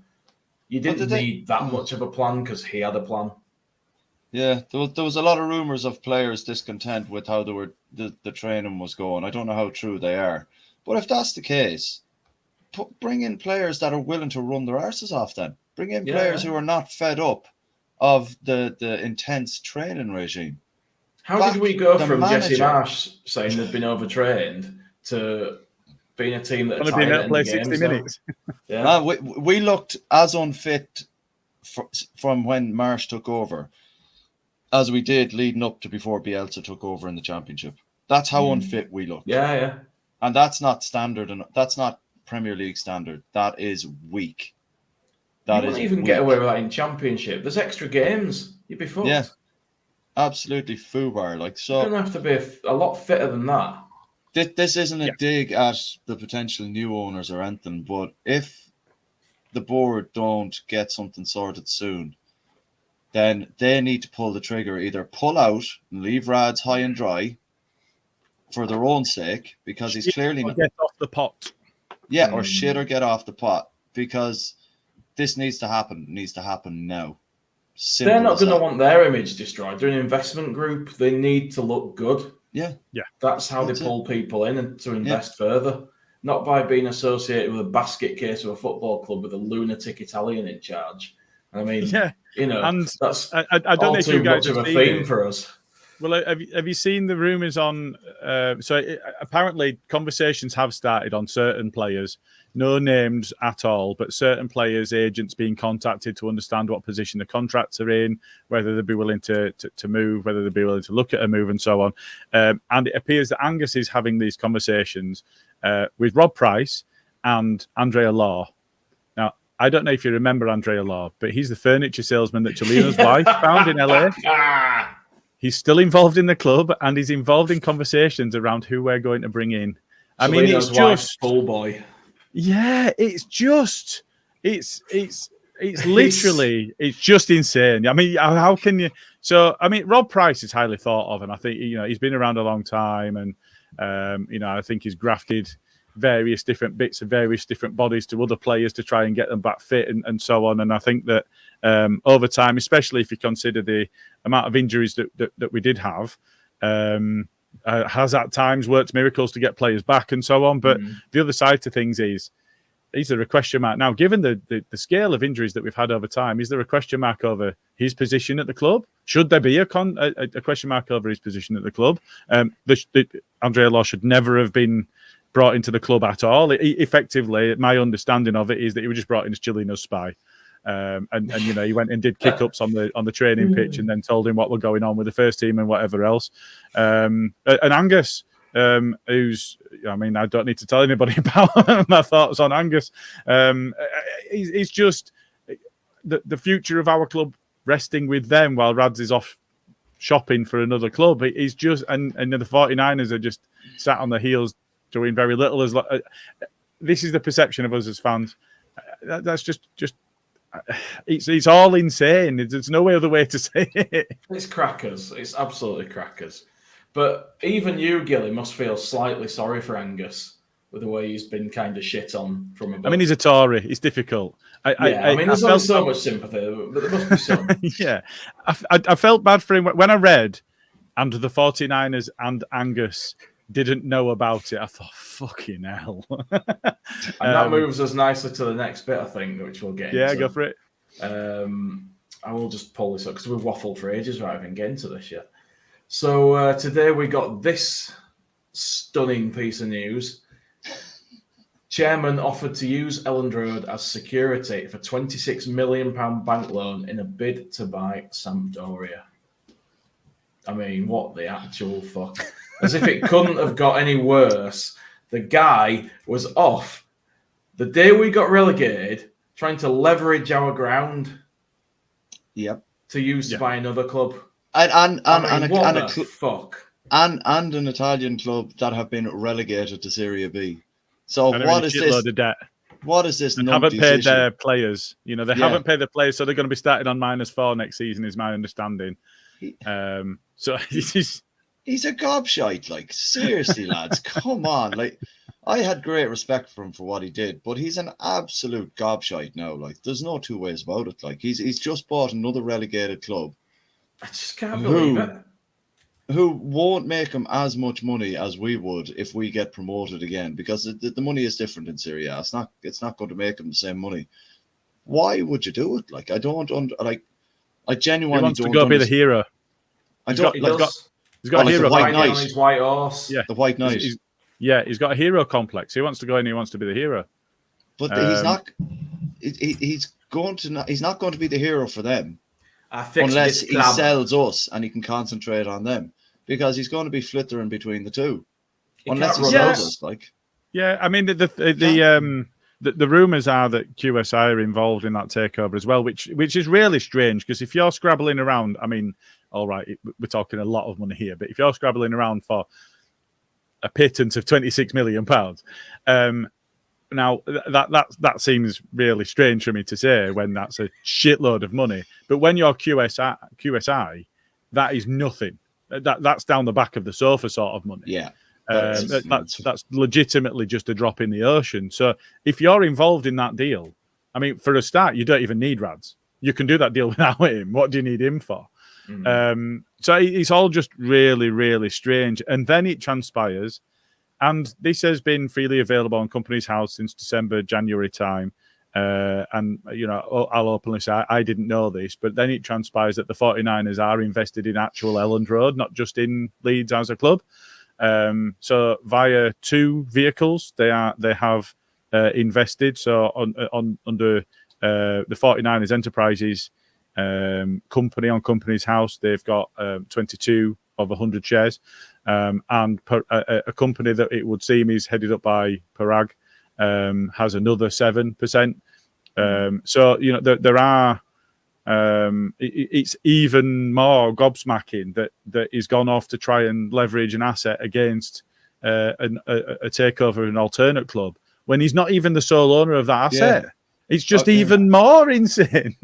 you didn't need that much of a plan because he had a plan. Yeah, there was a lot of rumours of players discontent with how the training was going. I don't know how true they are, But if that's the case, bring in players that are willing to run their arses off then. Bring in players who are not fed up of the intense training regime. How did we go from Jesse manager. Marsh saying they've been overtrained to being a team that are Only being tired able to play 60 minutes. Yeah. We looked as unfit from when Marsh took over as we did leading up to before Bielsa took over in the Championship. That's how unfit we looked. Yeah. And that's not standard, and that's not Premier League standard. That is weak. You wouldn't even get away with that in Championship. There's extra games. You'd be fucked. Yeah. Absolutely foobar. Like, so you're going to have to be a lot fitter than that. This isn't a dig at the potential new owners or anything, but if the board don't get something sorted soon, then they need to pull the trigger, either pull out and leave Rads high and dry for their own sake, because he's clearly not get off the pot. Yeah, or shit or get off the pot, because this needs to happen. It needs to happen now. Simple They're not going to that. want their image destroyed. They're an investment group. They need to look good. Yeah. That's how they pull people in and to invest further. Not by being associated with a basket case of a football club with a lunatic Italian in charge. I mean, you know, and that's I don't know if you guys have have a seen theme it. for us. Well, have you seen the rumours on? Apparently, conversations have started on certain players, no names at all, but certain players' agents being contacted to understand what position the contracts are in, whether they'd be willing to move, whether they'd be willing to look at a move, and so on. And it appears that Angus is having these conversations with Rob Price and Andrea Law. Now, I don't know if you remember Andrea Law, but he's the furniture salesman that Chelina's wife found in LA. He's still involved in the club, and he's involved in conversations around who we're going to bring in. I mean, it's just full boy. Yeah, it's literally it's just insane. I mean, how can you? So, I mean, Rob Price is highly thought of, and I think he's been around a long time, and I think he's grafted various different bits of various different bodies to other players to try and get them back fit and so on. And I think that over time, especially if you consider the amount of injuries that we did have, has at times worked miracles to get players back and so on. But the other side to things is there a question mark now, given the scale of injuries that we've had over time? Is there a question mark over his position at the club? Should there be a question mark over his position at the club? Andrea Law should never have been brought into the club at all. Effectively, my understanding of it is that he was just brought in as Chilino's spy. And he went and did kick-ups on the training pitch and then told him what were going on with the first team and whatever else. And Angus, who's, I mean, I don't need to tell anybody about my thoughts on Angus. He's just the future of our club resting with them while Rads is off shopping for another club. He's just, and the 49ers are just sat on their heels doing very little. This is the perception of us as fans. That's just it's all insane. There's no other way to say it. It's crackers. It's absolutely crackers. But even you, Gilly, must feel slightly sorry for Angus with the way he's been kind of shit on from above. I mean, he's a Tory. It's difficult. I mean, there's only so much sympathy, but there must be some. Yeah. I felt bad for him. When I read, and the 49ers and Angus didn't know about it, I thought, fucking hell. And that moves us nicely to the next bit, I think, which we'll get into. Yeah, go for it. I will just pull this up because we've waffled for ages rather than getting to this yet. So today we got this stunning piece of news. Chairman offered to use Elland Road as security for £26 million bank loan in a bid to buy Sampdoria. I mean, what the actual fuck? As if it couldn't have got any worse. The guy was off the day we got relegated, trying to leverage our ground. Yep. To use to buy another club. And fuck. And an Italian club that have been relegated to Serie B. So what is this? Of debt. What is this? And haven't paid their players. They haven't paid the players, so they're going to be starting on -4 next season, is my understanding. So he's a gobshite. Like, seriously, lads, come on. Like, I had great respect for him for what he did, but he's an absolute gobshite now. Like, there's no two ways about it. Like, he's just bought another relegated club. I just can't believe it. who won't make him as much money as we would if we get promoted again, because the money is different in Serie A. It's not going to make him the same money. Why would you do it? Like, I don't I genuinely He wants don't to go be the hero. I don't He like does. He's got a like the hero White Riding on Knight. his white horse. Yeah, the White Knight. He's got a hero complex. He wants to go in. He wants to be the hero. But he's not. He's not going to be the hero for them unless he sells us and he can concentrate on them, because he's going to be flittering between the two. Unless he sells us, like. Yeah, I mean the rumors are that QSI are involved in that takeover as well, which is really strange, because if you're scrabbling around, I mean, all right, we're talking a lot of money here, but if you're scrabbling around for a pittance of £26 million, now that seems really strange for me to say when that's a shitload of money. But when you're QSI, that is nothing. That's down the back of the sofa sort of money. Yeah. That's legitimately just a drop in the ocean. So if you're involved in that deal, I mean, for a start, you don't even need Rads. You can do that deal without him. What do you need him for? So it's all just really, really strange. And then it transpires, and this has been freely available on Company's House since December, January time. And, you know, I'll openly say I didn't know this, but then it transpires that the 49ers are invested in actual Elland Road, not just in Leeds as a club. So via two vehicles, they have invested. So under the 49ers Enterprises company on Company's House, they've got 22 of 100 shares, and a company that it would seem is headed up by Parag has another 7%. So you know there are. It's even more gobsmacking that he's gone off to try and leverage an asset against a takeover of an alternate club when he's not even the sole owner of that asset. Yeah. It's just even more insane.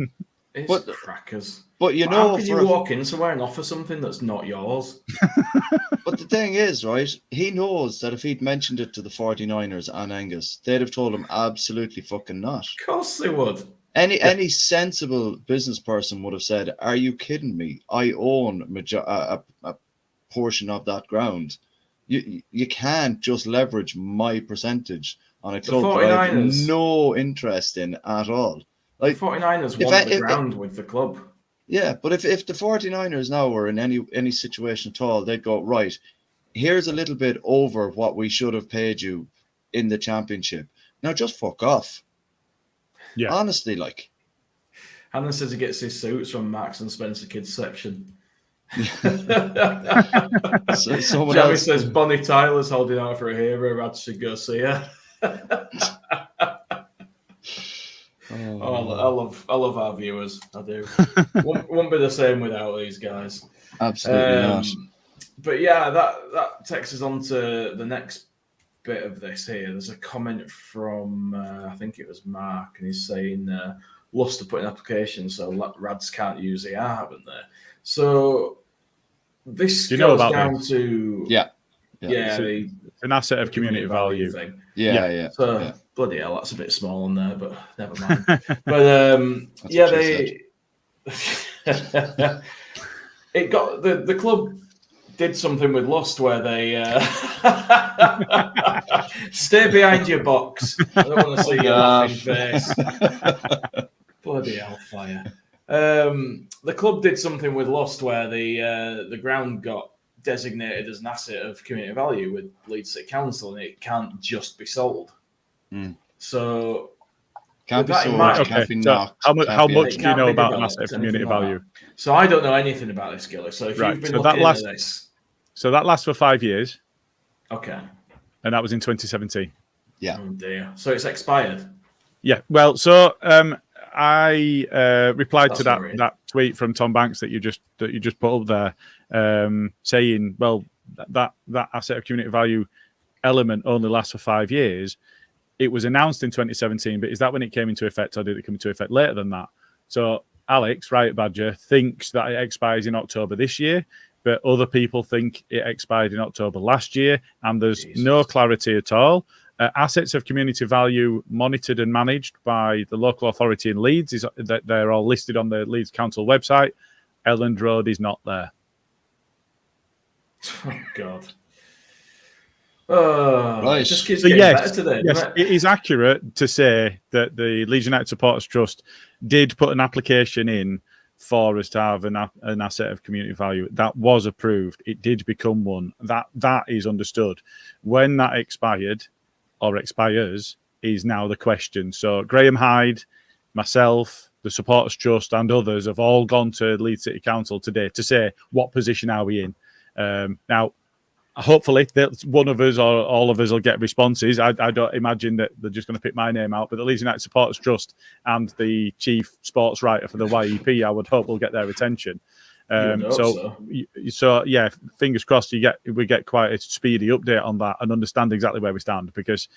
It's crackers. But you know, how can you walk in somewhere and offer something that's not yours? But the thing is, right, he knows that if he'd mentioned it to the 49ers and Angus, they'd have told him absolutely fucking not. Of course they would. Any sensible business person would have said, "Are you kidding me? I own a portion of that ground. You can't just leverage my percentage on a club that I have no interest in at all." Like the 49ers want the ground with the club. Yeah, but if the 49ers now were in any situation at all, they'd go, right, here's a little bit over what we should have paid you in the championship. Now just fuck off. Yeah. Honestly, like. Hannah says he gets his suits from Max and Spencer Kids section. Jeremy says Bonnie Tyler's holding out for a hero. Rad should go see her. I love our viewers. I do. won't be the same without these guys. Absolutely not. But yeah, that takes us on to the next bit of this here. There's a comment from I think it was Mark, and he's saying Luster put an application so Rads can't use the R, haven't they? So this goes down to it's an asset of community value thing. Yeah. So bloody hell, that's a bit small on there, but never mind. But it got the club did something with Lust where they stay behind your box. I don't want to see your laughing face. Bloody hellfire. The club did something with Lust where the ground got designated as an asset of community value with Leeds City Council, and it can't just be sold. So can't be sold. Can't be knocked. How much do you know about an asset of community value? So I don't know anything about this, Gilly. So if you've been looking at this. So that lasts for 5 years. Okay. And that was in 2017. Yeah. Oh dear. So it's expired. Yeah. Well, so I replied to that tweet from Tom Banks that you just put up there, saying, well, that asset of community value element only lasts for 5 years. It was announced in 2017, but is that when it came into effect, or did it come into effect later than that? So Alex, Riot Badger, thinks that it expires in October this year, but other people think it expired in October last year, and there's no clarity at all. Assets of community value monitored and managed by the local authority in Leeds, they're all listed on the Leeds Council website. Elland Road is not there. Oh God. Oh, Right. it just keeps So getting yes, better today, yes, doesn't it? it is accurate to say that the Leeds United Supporters Trust did put an application in for us to have an asset of community value. That was approved. It did become one. That is understood. When that expired or expires is now the question. So Graham Hyde, myself, the Supporters Trust, and others have all gone to Leeds City Council today to say what position are we in. Now, hopefully, one of us or all of us will get responses. I don't imagine that they're just going to pick my name out, but the Leeds United Supporters Trust and the chief sports writer for the YEP, I would hope will get their attention. So yeah, fingers crossed. We get quite a speedy update on that and understand exactly where we stand, because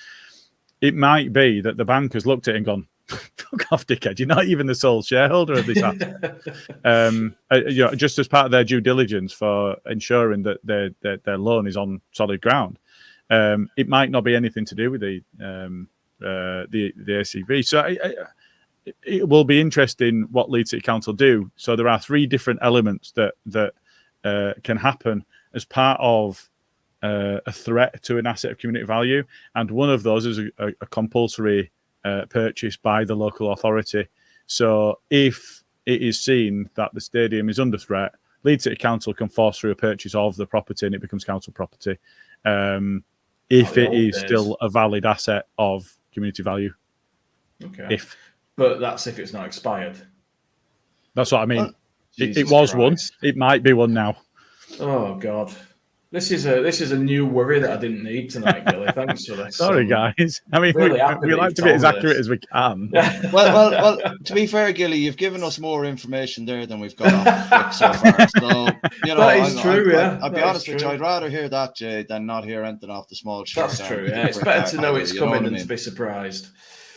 it might be that the bank has looked at it and gone, "Fuck off, dickhead! You're not even the sole shareholder of this asset." Just as part of their due diligence for ensuring that their loan is on solid ground, it might not be anything to do with the ACV. So it will be interesting what Leeds City Council do. So there are 3 different elements that can happen as part of a threat to an asset of community value, and one of those is a compulsory purchase by the local authority. So if it is seen that the stadium is under threat, Leeds City Council can force through a purchase of the property and it becomes council property, if it is still a valid asset of community value. Okay. But that's if it's not expired. That's what I mean. It Christ. was one. It might be one now. Oh God. This is a new worry that I didn't need tonight, Gilly. Thanks for this. Sorry, guys. I mean, really we like to be as accurate as we can. Well, to be fair, Gilly, you've given us more information there than we've got off so far. So, that is true, I'll be honest with you, I'd rather hear that, Jay, than not hear anything off the small show. That's true, yeah. It's better to know it's coming than to be surprised.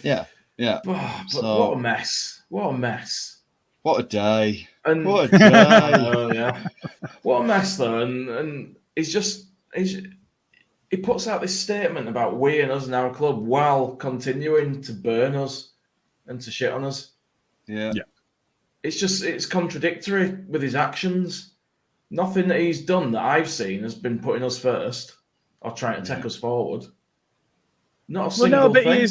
Yeah. But what a mess. What a mess. What a day. What a day. Yeah. What a mess, though. And he puts out this statement about we and us and our club while continuing to burn us and to shit on us. Yeah. It's contradictory with his actions. Nothing that he's done that I've seen has been putting us first or trying to take us forward. Not a single thing.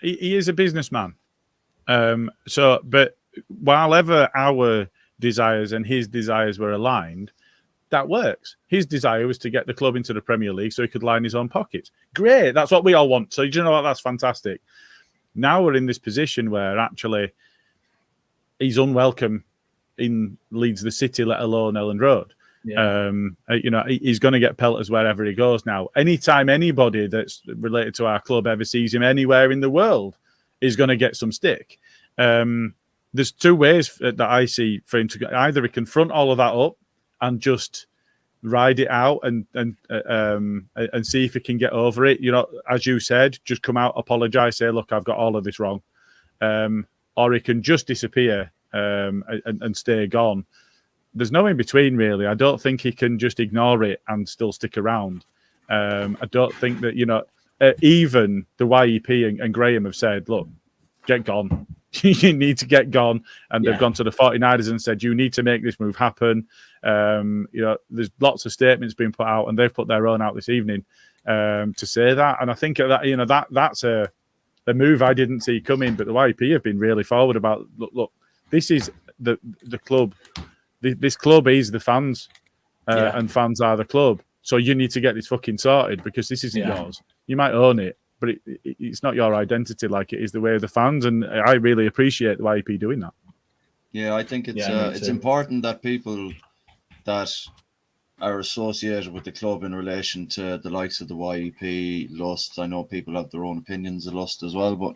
He is a businessman. But while ever our desires and his desires were aligned, that works. His desire was to get the club into the Premier League so he could line his own pockets. Great. That's what we all want. So, you know what? That's fantastic. Now we're in this position where actually he's unwelcome in Leeds, the city, let alone Elland Road. Yeah. He's going to get pelters wherever he goes now. Anytime anybody that's related to our club ever sees him anywhere in the world is going to get some stick. There's 2 ways that I see for him to go. Either he confront all of that up and just ride it out and see if he can get over it. As you said, just come out, apologise, say, look, I've got all of this wrong. Or he can just disappear and stay gone. There's no in between, really. I don't think he can just ignore it and still stick around. I don't think that, even the YEP and Graham have said, look, get gone. You need to get gone. And they've gone to the 49ers and said, you need to make this move happen. There's lots of statements being put out, and they've put their own out this evening to say that. And I think that's a move I didn't see coming, but the YEP have been really forward about, look, this is the club. This club is the fans, and fans are the club. So you need to get this fucking sorted, because this isn't yours. You might own it, but it's not your identity like it is the way of the fans. And I really appreciate the YEP doing that. Yeah, I think it's important that people that are associated with the club in relation to the likes of the YEP, Lust. I know people have their own opinions of Lust as well, but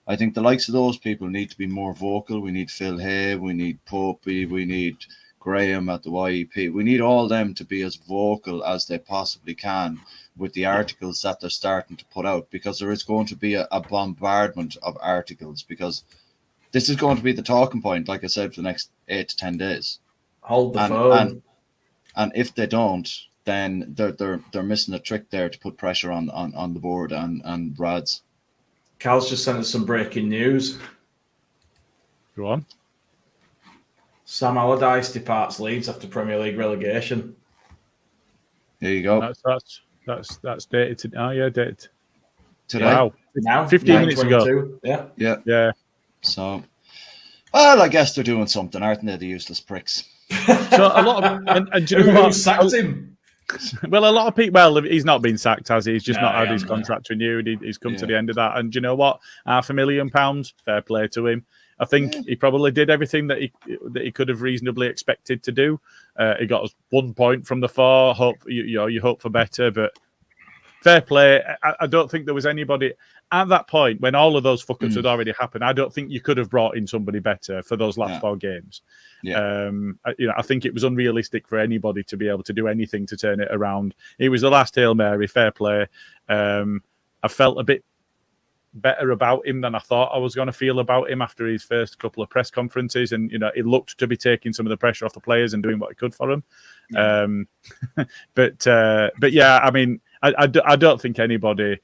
I think the likes of those people need to be more vocal. We need Phil Hay, we need Popey, we need Graham at the YEP. We need all them to be as vocal as they possibly can with the articles that they're starting to put out, because there is going to be a bombardment of articles, because this is going to be the talking point, like I said, for the next 8 to 10 days. Hold the phone. And if they don't, then they're missing a trick there to put pressure on the board and Brad's. Cal's just sent us some breaking news. Go on. Sam Allardyce departs Leeds after Premier League relegation. Here you go. That's dated today. Oh yeah, dated Today. Wow, Now 15 minutes ago. 9:22. Yeah. So, well, I guess they're doing something, aren't they? The useless pricks. So a lot of and do you know Who what? sacked him? Well, a lot of people. Well, he's not been sacked, has he? He's just No, not had he his hasn't, contract renewed. He's come to Yeah. the end of that. And do you know what? £500,000. Fair play to him. I think he probably did everything that he could have reasonably expected to do. He got us 1 point from the 4. Hope you hope for better, but fair play. I don't think there was anybody at that point when all of those fuck-ups had already happened. I don't think you could have brought in somebody better for those last 4 games. Yeah. I think it was unrealistic for anybody to be able to do anything to turn it around. It was the last Hail Mary. Fair play. I felt a bit better about him than I thought I was going to feel about him after his first couple of press conferences, and he looked to be taking some of the pressure off the players and doing what he could for them. But yeah, I mean, I don't think anybody.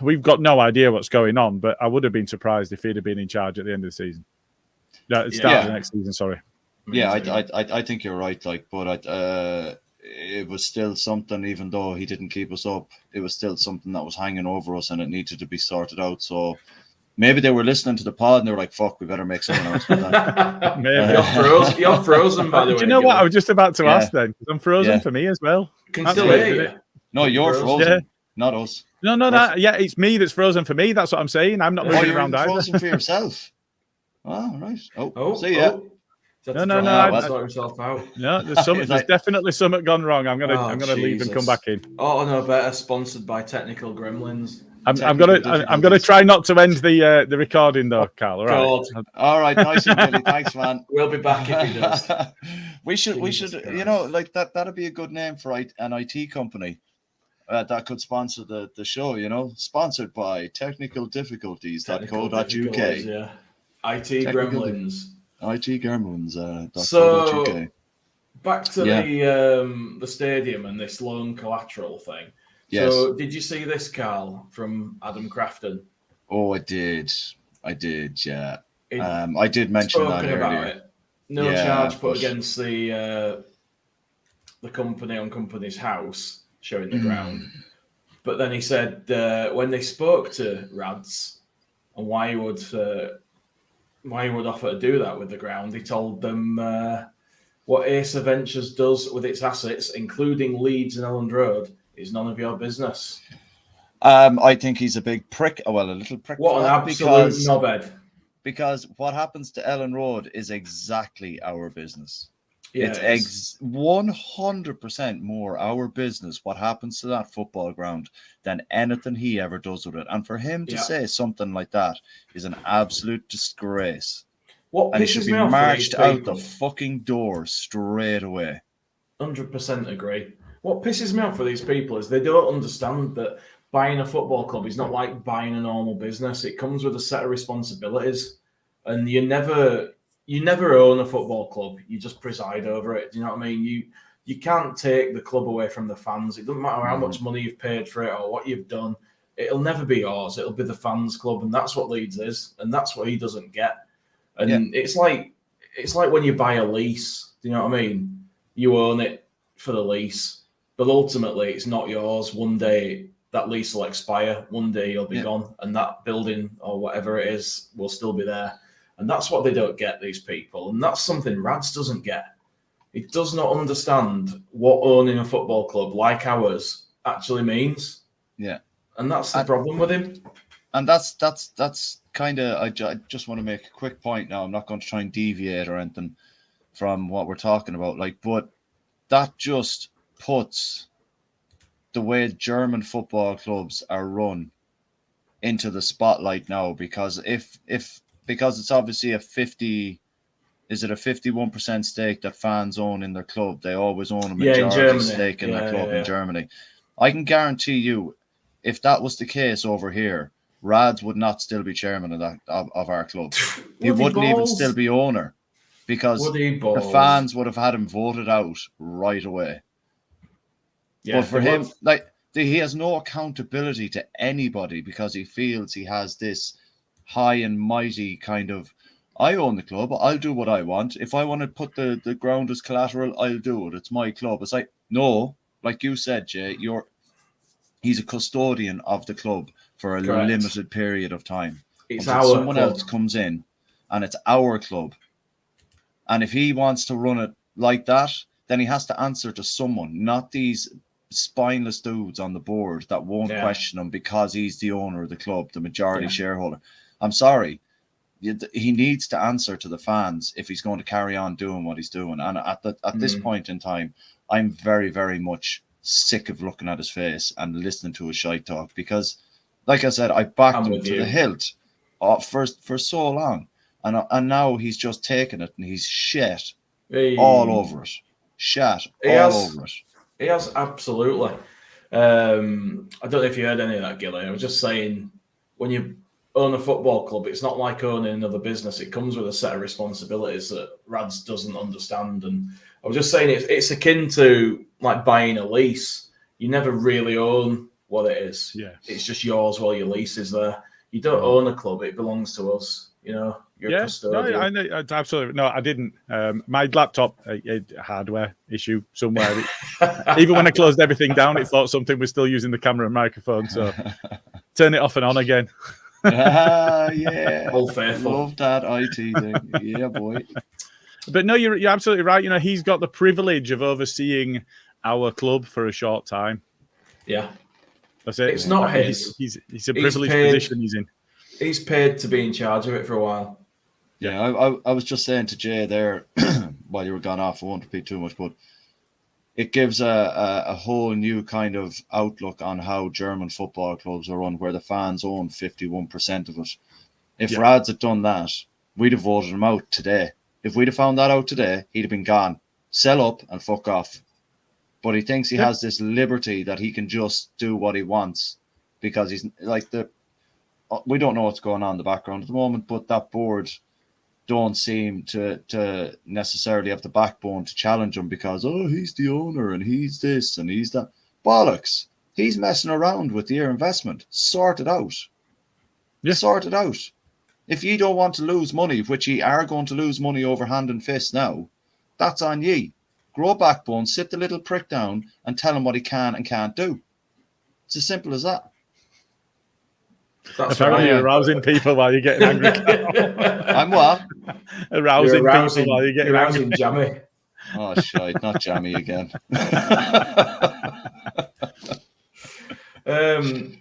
We've got no idea what's going on, but I would have been surprised if he'd have been in charge at the end of the season. No, start of the next season. Sorry. Yeah, I think you're right. But it was still something. Even though he didn't keep us up, it was still something that was hanging over us, and it needed to be sorted out. So maybe they were listening to the pod and they were like, "Fuck, we better make some announcement." Maybe. You're frozen, by the way. Do you know what? I was just about to ask then, because I'm frozen for me as well. Can still hear you. No, you're frozen, not us. No. Yeah, it's me that's frozen for me. That's what I'm saying. I'm not moving around either. Frozen for yourself. Oh, right. Oh, see ya. No. Sort himself out. No, there's definitely something gone wrong. I'm gonna leave and come back in. Oh no, better. Sponsored by Technical Gremlins. I'm gonna try not to end the recording though, Carl. All right, nice and Gilly. Thanks, man. We'll be back if he does. we should, like that'd be a good name for an IT company that could sponsor the show. Sponsored by Technical Difficulties.co.uk. Yeah. IT Gremlins. IT Gremlins. So back to the stadium and this loan collateral thing. Yes. So did you see this, Carl, from Adam Crafton? Oh, I did. Yeah. I did mention that earlier. About it. No charge put against the company on Company's house, showing the ground. But then he said when they spoke to Rads and why he would offer to do that with the ground, he told them what Acer Ventures does with its assets, including Leeds and Elland Road, is none of your business. I think he's a big prick. Well, a little prick. What an absolute knobhead. Because what happens to Elland Road is exactly our business. Yeah, it's 100% more our business what happens to that football ground than anything he ever does with it. And for him to say something like that is an absolute disgrace. And he should be marched out the fucking door straight away. 100% agree. What pisses me off for these people is they don't understand that buying a football club is not like buying a normal business. It comes with a set of responsibilities, and you never own a football club. You just preside over it. Do you know what I mean? You can't take the club away from the fans. It doesn't matter how much money you've paid for it or what you've done. It'll never be yours. It'll be the fans' club, and that's what Leeds is, and that's what he doesn't get. And it's like when you buy a lease. Do you know what I mean? You own it for the lease, but ultimately it's not yours. One day that lease will expire. One day you'll be gone, and that building or whatever it is will still be there. And that's what they don't get, these people. And that's something Rads doesn't get. He does not understand what owning a football club like ours actually means. Yeah. And that's the problem with him. And that's kind of, I just want to make a quick point now. I'm not going to try and deviate or anything from what we're talking about. But that just puts the way German football clubs are run into the spotlight now, because because it's obviously a 51% stake that fans own in their club. They always own a majority stake in their club in Germany. I can guarantee you, if that was the case over here, Rads would not still be chairman of our club. He wouldn't even still be owner, because the fans would have had him voted out right away. Yeah, but for him, he has no accountability to anybody, because he feels he has this high and mighty kind of, I own the club, I'll do what I want. If I want to put the ground as collateral, I'll do it. It's my club. It's like, No, like you said, Jay, he's a custodian of the club for a Correct. limited period of time. It's Until our someone club. else comes in, and it's our club. And if he wants to run it like that, then he has to answer to someone, not these spineless dudes on the board that won't question him because he's the owner of the club, the majority shareholder. I'm sorry. He needs to answer to the fans if he's going to carry on doing what he's doing. And at this point in time, I'm very, very much sick of looking at his face and listening to his shite talk because, like I said, I backed him to the hilt for so long. And now he's just taken it and he's shit all over it. Shat all over it. He has, absolutely. I don't know if you heard any of that, Gilly. I was just saying, when you own a football club, it's not like owning another business. It comes with a set of responsibilities that Rads doesn't understand. And I was just saying, it's akin to like buying a lease. You never really own what it is. Yeah. It's just yours while your lease is there. You don't own a club. It belongs to us. You know, you're a custodian. No, I know, absolutely. No, I didn't. My laptop, a hardware issue somewhere. Even when I closed everything down, it thought something was still using the camera and microphone. So turn it off and on again. Yeah. Old faithful. Love that IT thing. Yeah, boy. But no, you're absolutely right. You know, he's got the privilege of overseeing our club for a short time. Yeah. That's it. It's not his. He's a privileged position he's in. He's paid to be in charge of it for a while. Yeah, I was just saying to Jay there while you were gone off, I won't repeat too much, but it gives a whole new kind of outlook on how German football clubs are run, where the fans own 51% of it. If Rads had done that, we'd have voted him out today. If we'd have found that out today, he'd have been gone. Sell up and fuck off. But he thinks he has this liberty that he can just do what he wants because he's like we don't know what's going on in the background at the moment, but that board don't seem to necessarily have the backbone to challenge him because, he's the owner and he's this and he's that. Bollocks. He's messing around with your investment. Sort it out. Yeah. Sort it out. If you don't want to lose money, which you are going to lose money over hand and fist now, that's on ye. Grow a backbone, sit the little prick down and tell him what he can and can't do. It's as simple as that. That's apparently you're arousing people while you're getting angry. I'm what? Arousing people while you're getting angry. Jammy. Oh, shite, not Jammy again.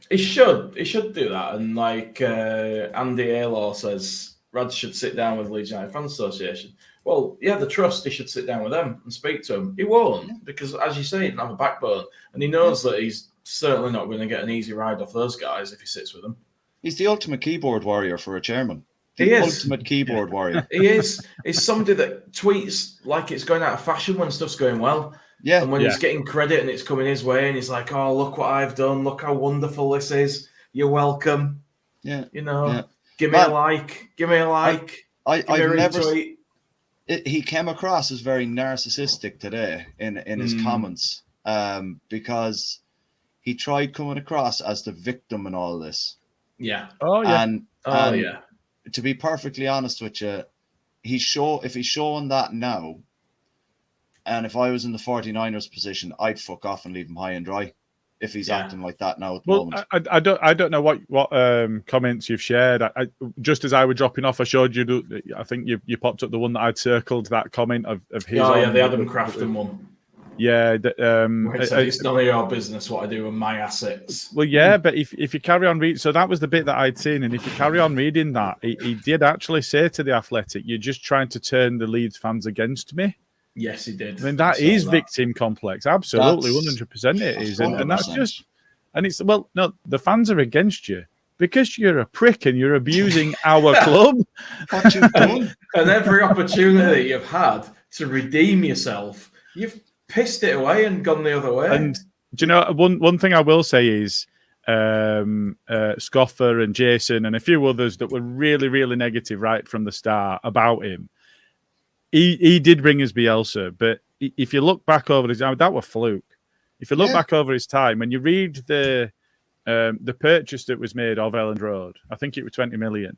He should do that. And like Andy Aylor says, Rads should sit down with Leeds United Fans Association. Well, yeah, the trust, he should sit down with them and speak to them. He won't, because as you say, he doesn't have a backbone. And he knows that he's certainly not going to get an easy ride off those guys if he sits with them. He's the ultimate keyboard warrior for a chairman. He is. Ultimate keyboard warrior. He is. He's somebody that tweets like it's going out of fashion when stuff's going well. Yeah. And when he's getting credit and it's coming his way and he's like, oh, look what I've done. Look how wonderful this is. You're welcome. Yeah. You know, give me a like. Give me a like. I've never... He came across as very narcissistic today in his comments because he tried coming across as the victim in all this. Yeah. Oh, yeah. And to be perfectly honest with you, if he's showing that now, and if I was in the 49ers position, I'd fuck off and leave him high and dry if he's acting like that now at the moment. I don't know what comments you've shared. I just as I were dropping off, I showed you. I think you popped up the one that I'd circled, that comment of his. Oh yeah, the Adam Crafton one. Yeah, it's none of your business what I do with my assets. Well, yeah, but if you carry on reading, so that was the bit that I'd seen, and if you carry on reading that, he did actually say to the Athletic, "You're just trying to turn the Leeds fans against me." Yes, he did. I mean, that is victim complex. Absolutely, 100% it is. And that's just, and it's, well, no, the fans are against you because you're a prick and you're abusing our club. What you've done. And every opportunity you've had to redeem yourself, you've pissed it away and gone the other way. And do you know, one thing I will say is Scoffer and Jason and a few others that were really, really negative right from the start about him. He did bring us Bielsa, but if you look back over his time, that was fluke. If you look back over his time, when you read the purchase that was made of Elland Road, I think it was 20 million.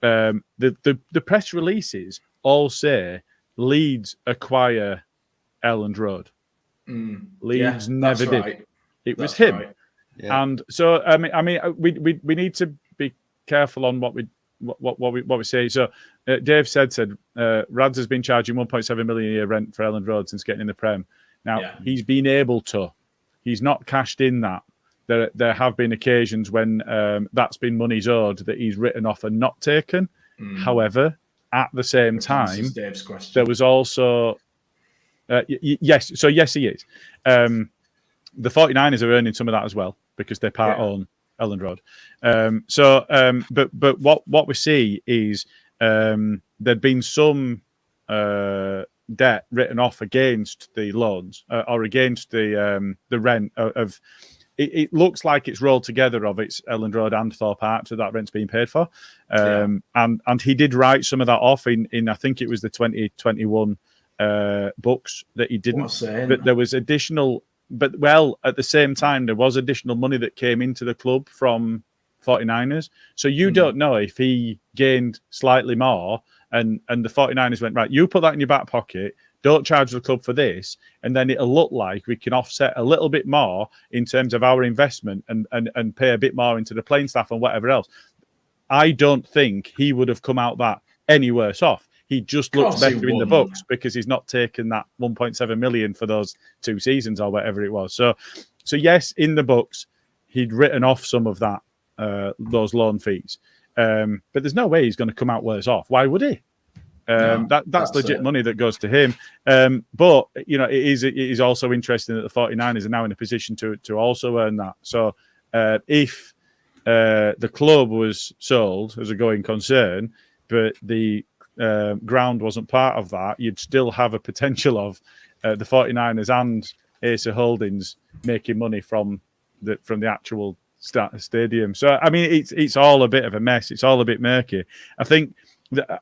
The press releases all say Leeds acquire Elland Road. Leeds never did. Right. It was That's him. Right. Yeah. And so, I mean, we need to be careful on what we say. So, Dave said, Rads has been charging 1.7 million a year rent for Elland Road since getting in the Prem. Now he's been able to. He's not cashed in that. There have been occasions when that's been monies owed that he's written off and not taken. However, at the same time, there was also yes. So yes, he is. The 49ers are earning some of that as well because they part own Elland Road. But what we see is there'd been some debt written off against the loans or against the rent of. It looks like it's rolled together of it's Elland Road and Thorpe Arch, so that rent's being paid for. And he did write some of that off in I think it was the 2021 books that he didn't. But there was additional. But at the same time, there was additional money that came into the club from 49ers. So you don't know if he gained slightly more and the 49ers went, right, you put that in your back pocket. Don't charge the club for this, and then it'll look like we can offset a little bit more in terms of our investment and pay a bit more into the playing staff and whatever else. I don't think he would have come out that any worse off. He just looks better in the books because he's not taken that 1.7 million for those 2 seasons or whatever it was. So yes, in the books, he'd written off some of that those loan fees, but there's no way he's going to come out worse off. Why would he? That's legit money that goes to him. But you know, it is also interesting that the 49ers are now in a position to also earn that. So if the club was sold as a going concern, but the ground wasn't part of that, you'd still have a potential of the 49ers and Acer Holdings making money from the actual stadium. So I mean, it's all a bit of a mess. It's all a bit murky. I think.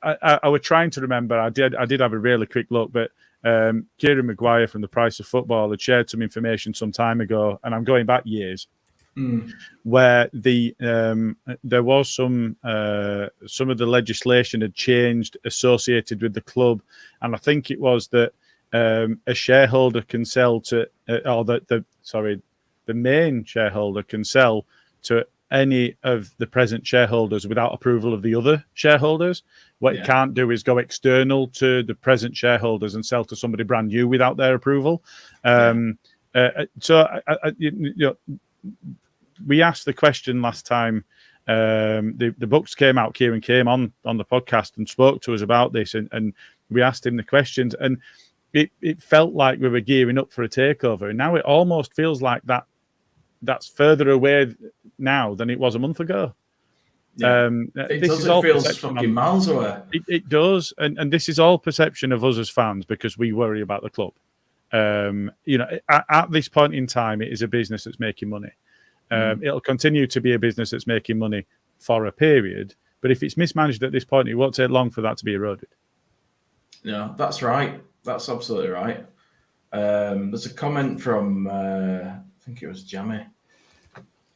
I was trying to remember. I did have a really quick look, but Kieran Maguire from The Price of Football had shared some information some time ago, and I'm going back years, where there was some of the legislation had changed associated with the club, and I think it was that a shareholder can sell to, or the main shareholder can sell to any of the present shareholders without approval of the other shareholders. What it can't do is go external to the present shareholders and sell to somebody brand new without their approval. So we asked the question last time. The books came out. Kieran came on the podcast and spoke to us about this, and we asked him the questions, and it felt like we were gearing up for a takeover, and now it almost feels like that's further away now than it was a month ago. It feels fucking miles away. It does, and this is all perception of us as fans because we worry about the club. You know, at this point in time, it is a business that's making money. It'll continue to be a business that's making money for a period, but if it's mismanaged at this point, it won't take long for that to be eroded. No, that's right. That's absolutely right. There's a comment from I think it was Jammy.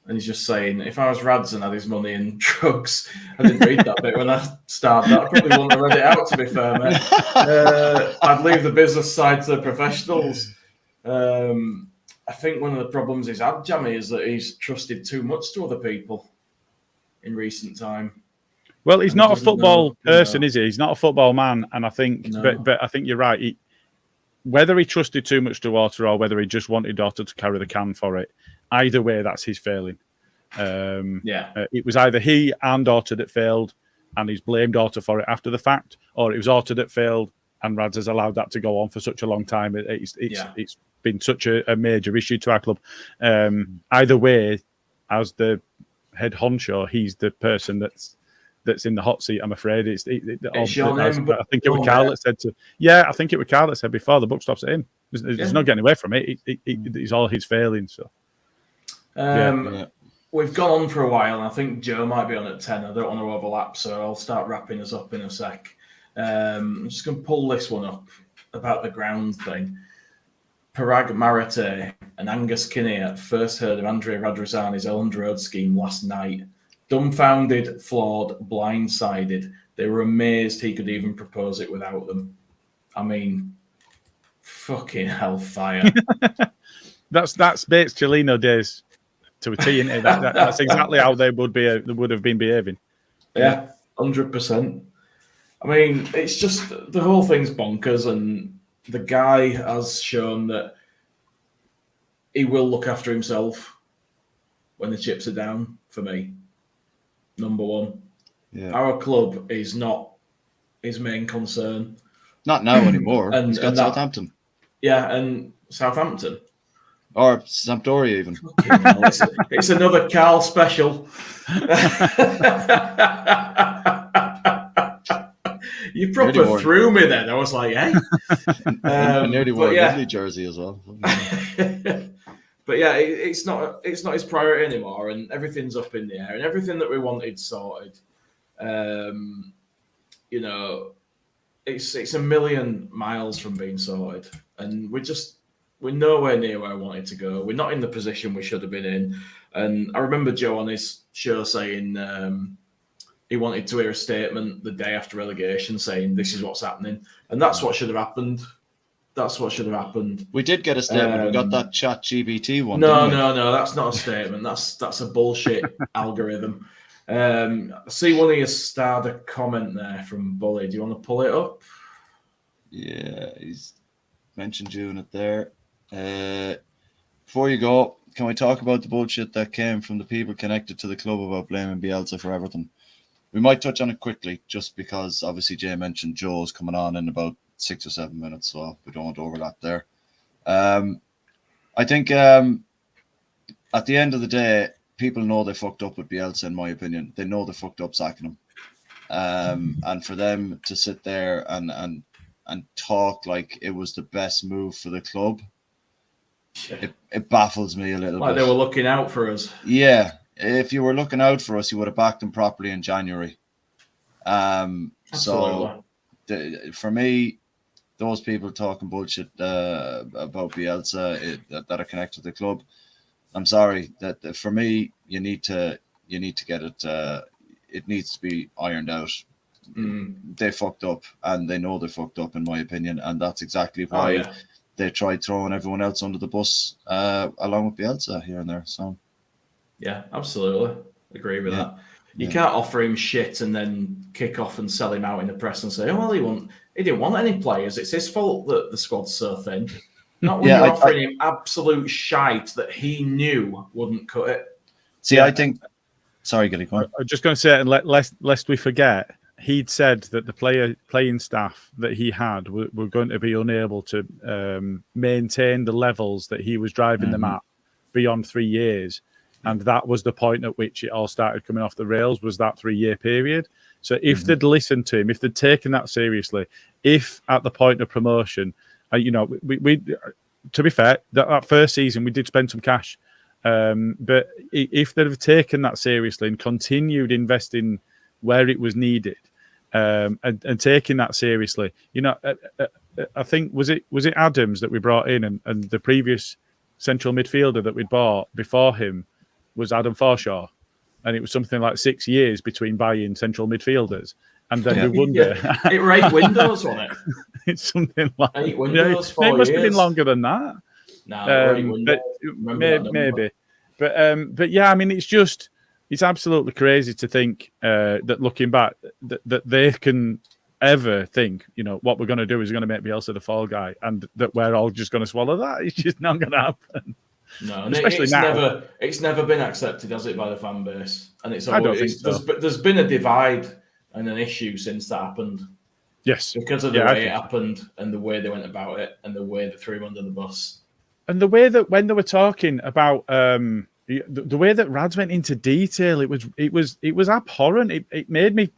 And he's just saying, if I was Rads and had his money in drugs, I didn't read that bit when I started that. I probably wouldn't have read it out, to be fair, mate. I'd leave the business side to the professionals. I think one of the problems he's had, Jammy, is that he's trusted too much to other people in recent time. Well, he's not a football person, is he? He's not a football man. And I think, but I think you're right. Whether he trusted too much to Orta or whether he just wanted Orta to carry the can for it, either way, that's his failing. It was either he and Orta that failed, and he's blamed Orta for it after the fact, or it was Orta that failed, and Rads has allowed that to go on for such a long time. It's been such a major issue to our club. Either way, as the head honcho, he's the person that's in the hot seat. I'm afraid it's your name. I think it was Karl that said I think it was Karl that said before the book stops at him. There's no getting away from it. It's all his failing. So. We've gone on for a while, and I think Joe might be on at 10. I don't want to overlap, so I'll start wrapping us up in a sec. I'm just going to pull this one up about the ground thing. Parag Marate and Angus Kinnear first heard of Andrea Radrazani's Elland Road scheme last night. Dumbfounded, flawed, blindsided. They were amazed he could even propose it without them. I mean, Fucking hellfire. That's Bates Cellino days to a T, isn't it? That's exactly how they would have been behaving. Yeah, 100%. I mean, it's just the whole thing's bonkers, and the guy has shown that he will look after himself when the chips are down. For me, number one, our club is not his main concern. Not now anymore. And, He's got Southampton. And Southampton. Or Sampdoria even. It's another Karl special. You proper threw me then. I was like, hey. I nearly wore a Gilly jersey as well. But yeah, it's not his priority anymore, and everything's up in the air, and everything that we wanted sorted. You know, it's a million miles from being sorted, and we're nowhere near where I wanted to go. We're not in the position we should have been in. And I remember Joe on his show saying he wanted to hear a statement the day after relegation saying this is what's happening. And that's what should have happened. That's what should have happened. We did get a statement. We got that chat GBT one. No, that's not a statement. That's a bullshit algorithm. I see one of you starred a comment there from Bully. Do you want to pull it up? Yeah, he's mentioned you in it there. Before you go, can we talk about the bullshit that came from the people connected to the club about blaming Bielsa for everything? We might touch on it quickly, just because obviously Jay mentioned Joe's coming on in about 6 or 7 minutes, so we don't want to overlap there. I think at the end of the day, people know they fucked up with Bielsa, in my opinion. They know they fucked up sacking him. And for them to sit there and talk like it was the best move for the club, it baffles me a little bit. Like they were looking out for us. Yeah. If you were looking out for us, you would have backed them properly in January. So for me, those people talking bullshit about Bielsa that are connected to the club, I'm sorry. That for me, you need to get it. It needs to be ironed out. They fucked up, and they know they fucked up, in my opinion, and that's exactly why they tried throwing everyone else under the bus, along with Bielsa here and there. So, yeah, absolutely agree with that. You can't offer him shit and then kick off and sell him out in the press and say, "Oh well, he didn't want any players. It's his fault that the squad's so thin." Not when you're offering him absolute shite that he knew wouldn't cut it. See, I think. Sorry, Gilly. Go on. I'm just going to say, and lest we forget, he'd said that the playing staff that he had were going to be unable to maintain the levels that he was driving them at beyond 3 years. And that was the point at which it all started coming off the rails, was that 3-year period. So if they'd listened to him, if they'd taken that seriously, if at the point of promotion, we to be fair, that first season we did spend some cash. But if they'd have taken that seriously and continued investing where it was needed, and taking that seriously, I think was it Adams that we brought in, and the previous central midfielder that we'd bought before him was Adam Forshaw, and it was something like 6 years between buying central midfielders, and then we wonder. It were 8 windows on it. It's something like 8 windows. 4 it must have been longer than that. No, but maybe. But yeah, I mean, it's absolutely crazy to think that looking back that they can ever think, what we're going to do is going to make Bielsa the fall guy, and that we're all just going to swallow that. It's just not going to happen. No, and especially now. It's never been accepted, has it, by the fan base? And it's always, I don't think so. There's been a divide and an issue since that happened. Yes, because of the way it happened and the way they went about it and the way they threw him under the bus. And the way that when they were talking about the way that Rads went into detail, it was abhorrent. It made me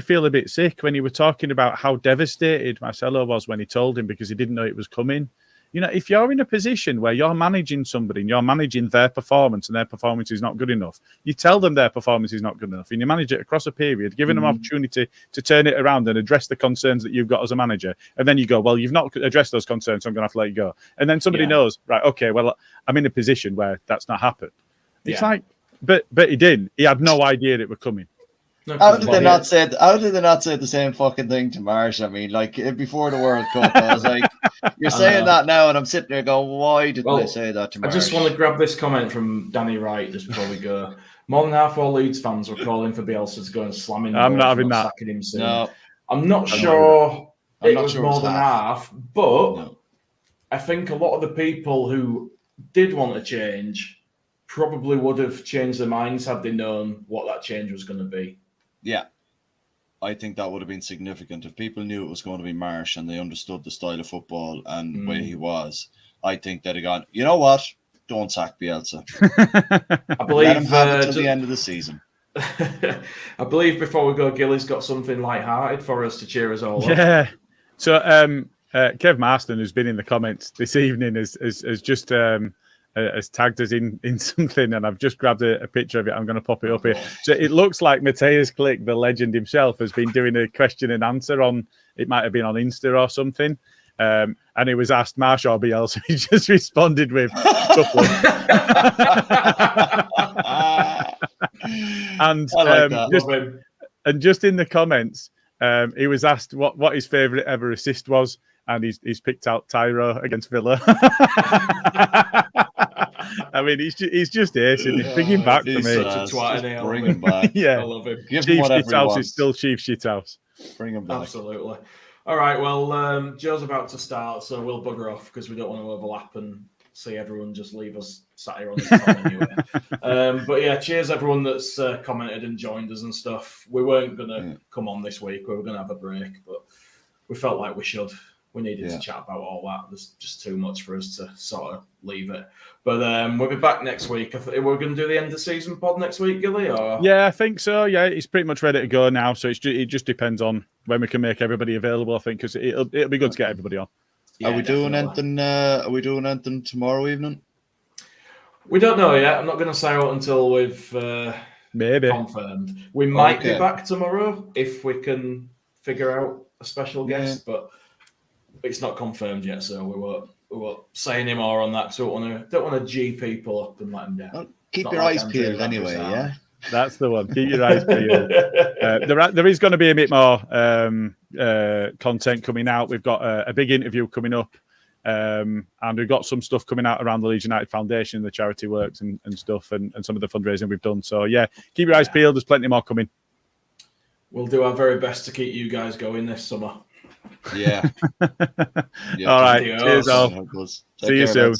feel a bit sick when he was talking about how devastated Marcelo was when he told him, because he didn't know it was coming. If you're in a position where you're managing somebody and you're managing their performance and their performance is not good enough, you tell them their performance is not good enough, and you manage it across a period, giving them opportunity to turn it around and address the concerns that you've got as a manager. And then you go, well, you've not addressed those concerns, so I'm going to have to let you go. And then somebody knows, right, okay, well, I'm in a position where that's not happened. It's like, but he didn't. He had no idea it were coming. How did they not say the same fucking thing to Marsh? I mean, like before the World Cup, I was like, "You're saying that now," and I'm sitting there going, "Why didn't they say that to Marsh?" I just want to grab this comment from Danny Wright just before we go. More than half all Leeds fans were calling for Bielsa to go and slam him. I'm not having that. Sacking him soon. No, I'm not sure I'm it not was sure more than half, but No. I think a lot of the people who did want a change probably would have changed their minds had they known what that change was going to be. Yeah, I think that would have been significant if people knew it was going to be Marsh and they understood the style of football and where he was. I think they'd have gone, you know what? Don't sack Bielsa. I believe Let him have it till the end of the season. I believe before we go, Gilly's got something light-hearted for us to cheer us all up. Yeah. So Kev Marston, who's been in the comments this evening, has just has tagged us in something, and I've just grabbed a picture of it. I'm going to pop it up here. So it looks like Mateus Click, the legend himself, has been doing a question and answer on, it might have been on Insta or something. And he was asked Marsh or Bielsa. He just responded with couple. And I like that. just in the comments, he was asked what his favourite ever assist was, and he's picked out Tyro against Villa. I mean, he's just acing. He's bringing back for me. Such a twat, bring him back. Yeah, I love him. Give him Chief whatever he Shithouse wants. is still Chief Shithouse. Bring him back. Absolutely. All right, well, Joe's about to start, so we'll bugger off because we don't want to overlap and see everyone just leave us sat here on the top anyway. But yeah, cheers everyone that's commented and joined us and stuff. We weren't going to come on this week. We were going to have a break, but we felt like we should. We needed to chat about all that. There's just too much for us to sort of leave it. But we'll be back next week. We're going to do the end of season pod next week, Gilly? Or? Yeah, I think so. Yeah, it's pretty much ready to go now. So it just depends on when we can make everybody available, I think, because it'll be good to get everybody on. Yeah, Are we doing anything tomorrow evening? We don't know yet. I'm not going to say out until we've maybe confirmed. We might be back tomorrow if we can figure out a special guest, but it's not confirmed yet, so we won't say any more on that. So don't want to G people up and let them down. Well, keep your eyes peeled anyway, yeah? That's the one. Keep your eyes peeled. There is going to be a bit more content coming out. We've got a big interview coming up, and we've got some stuff coming out around the Leeds United Foundation, the charity works and stuff, and some of the fundraising we've done. So, yeah, keep your eyes peeled. There's plenty more coming. We'll do our very best to keep you guys going this summer. Yeah. All right. Cheers, all. See you soon.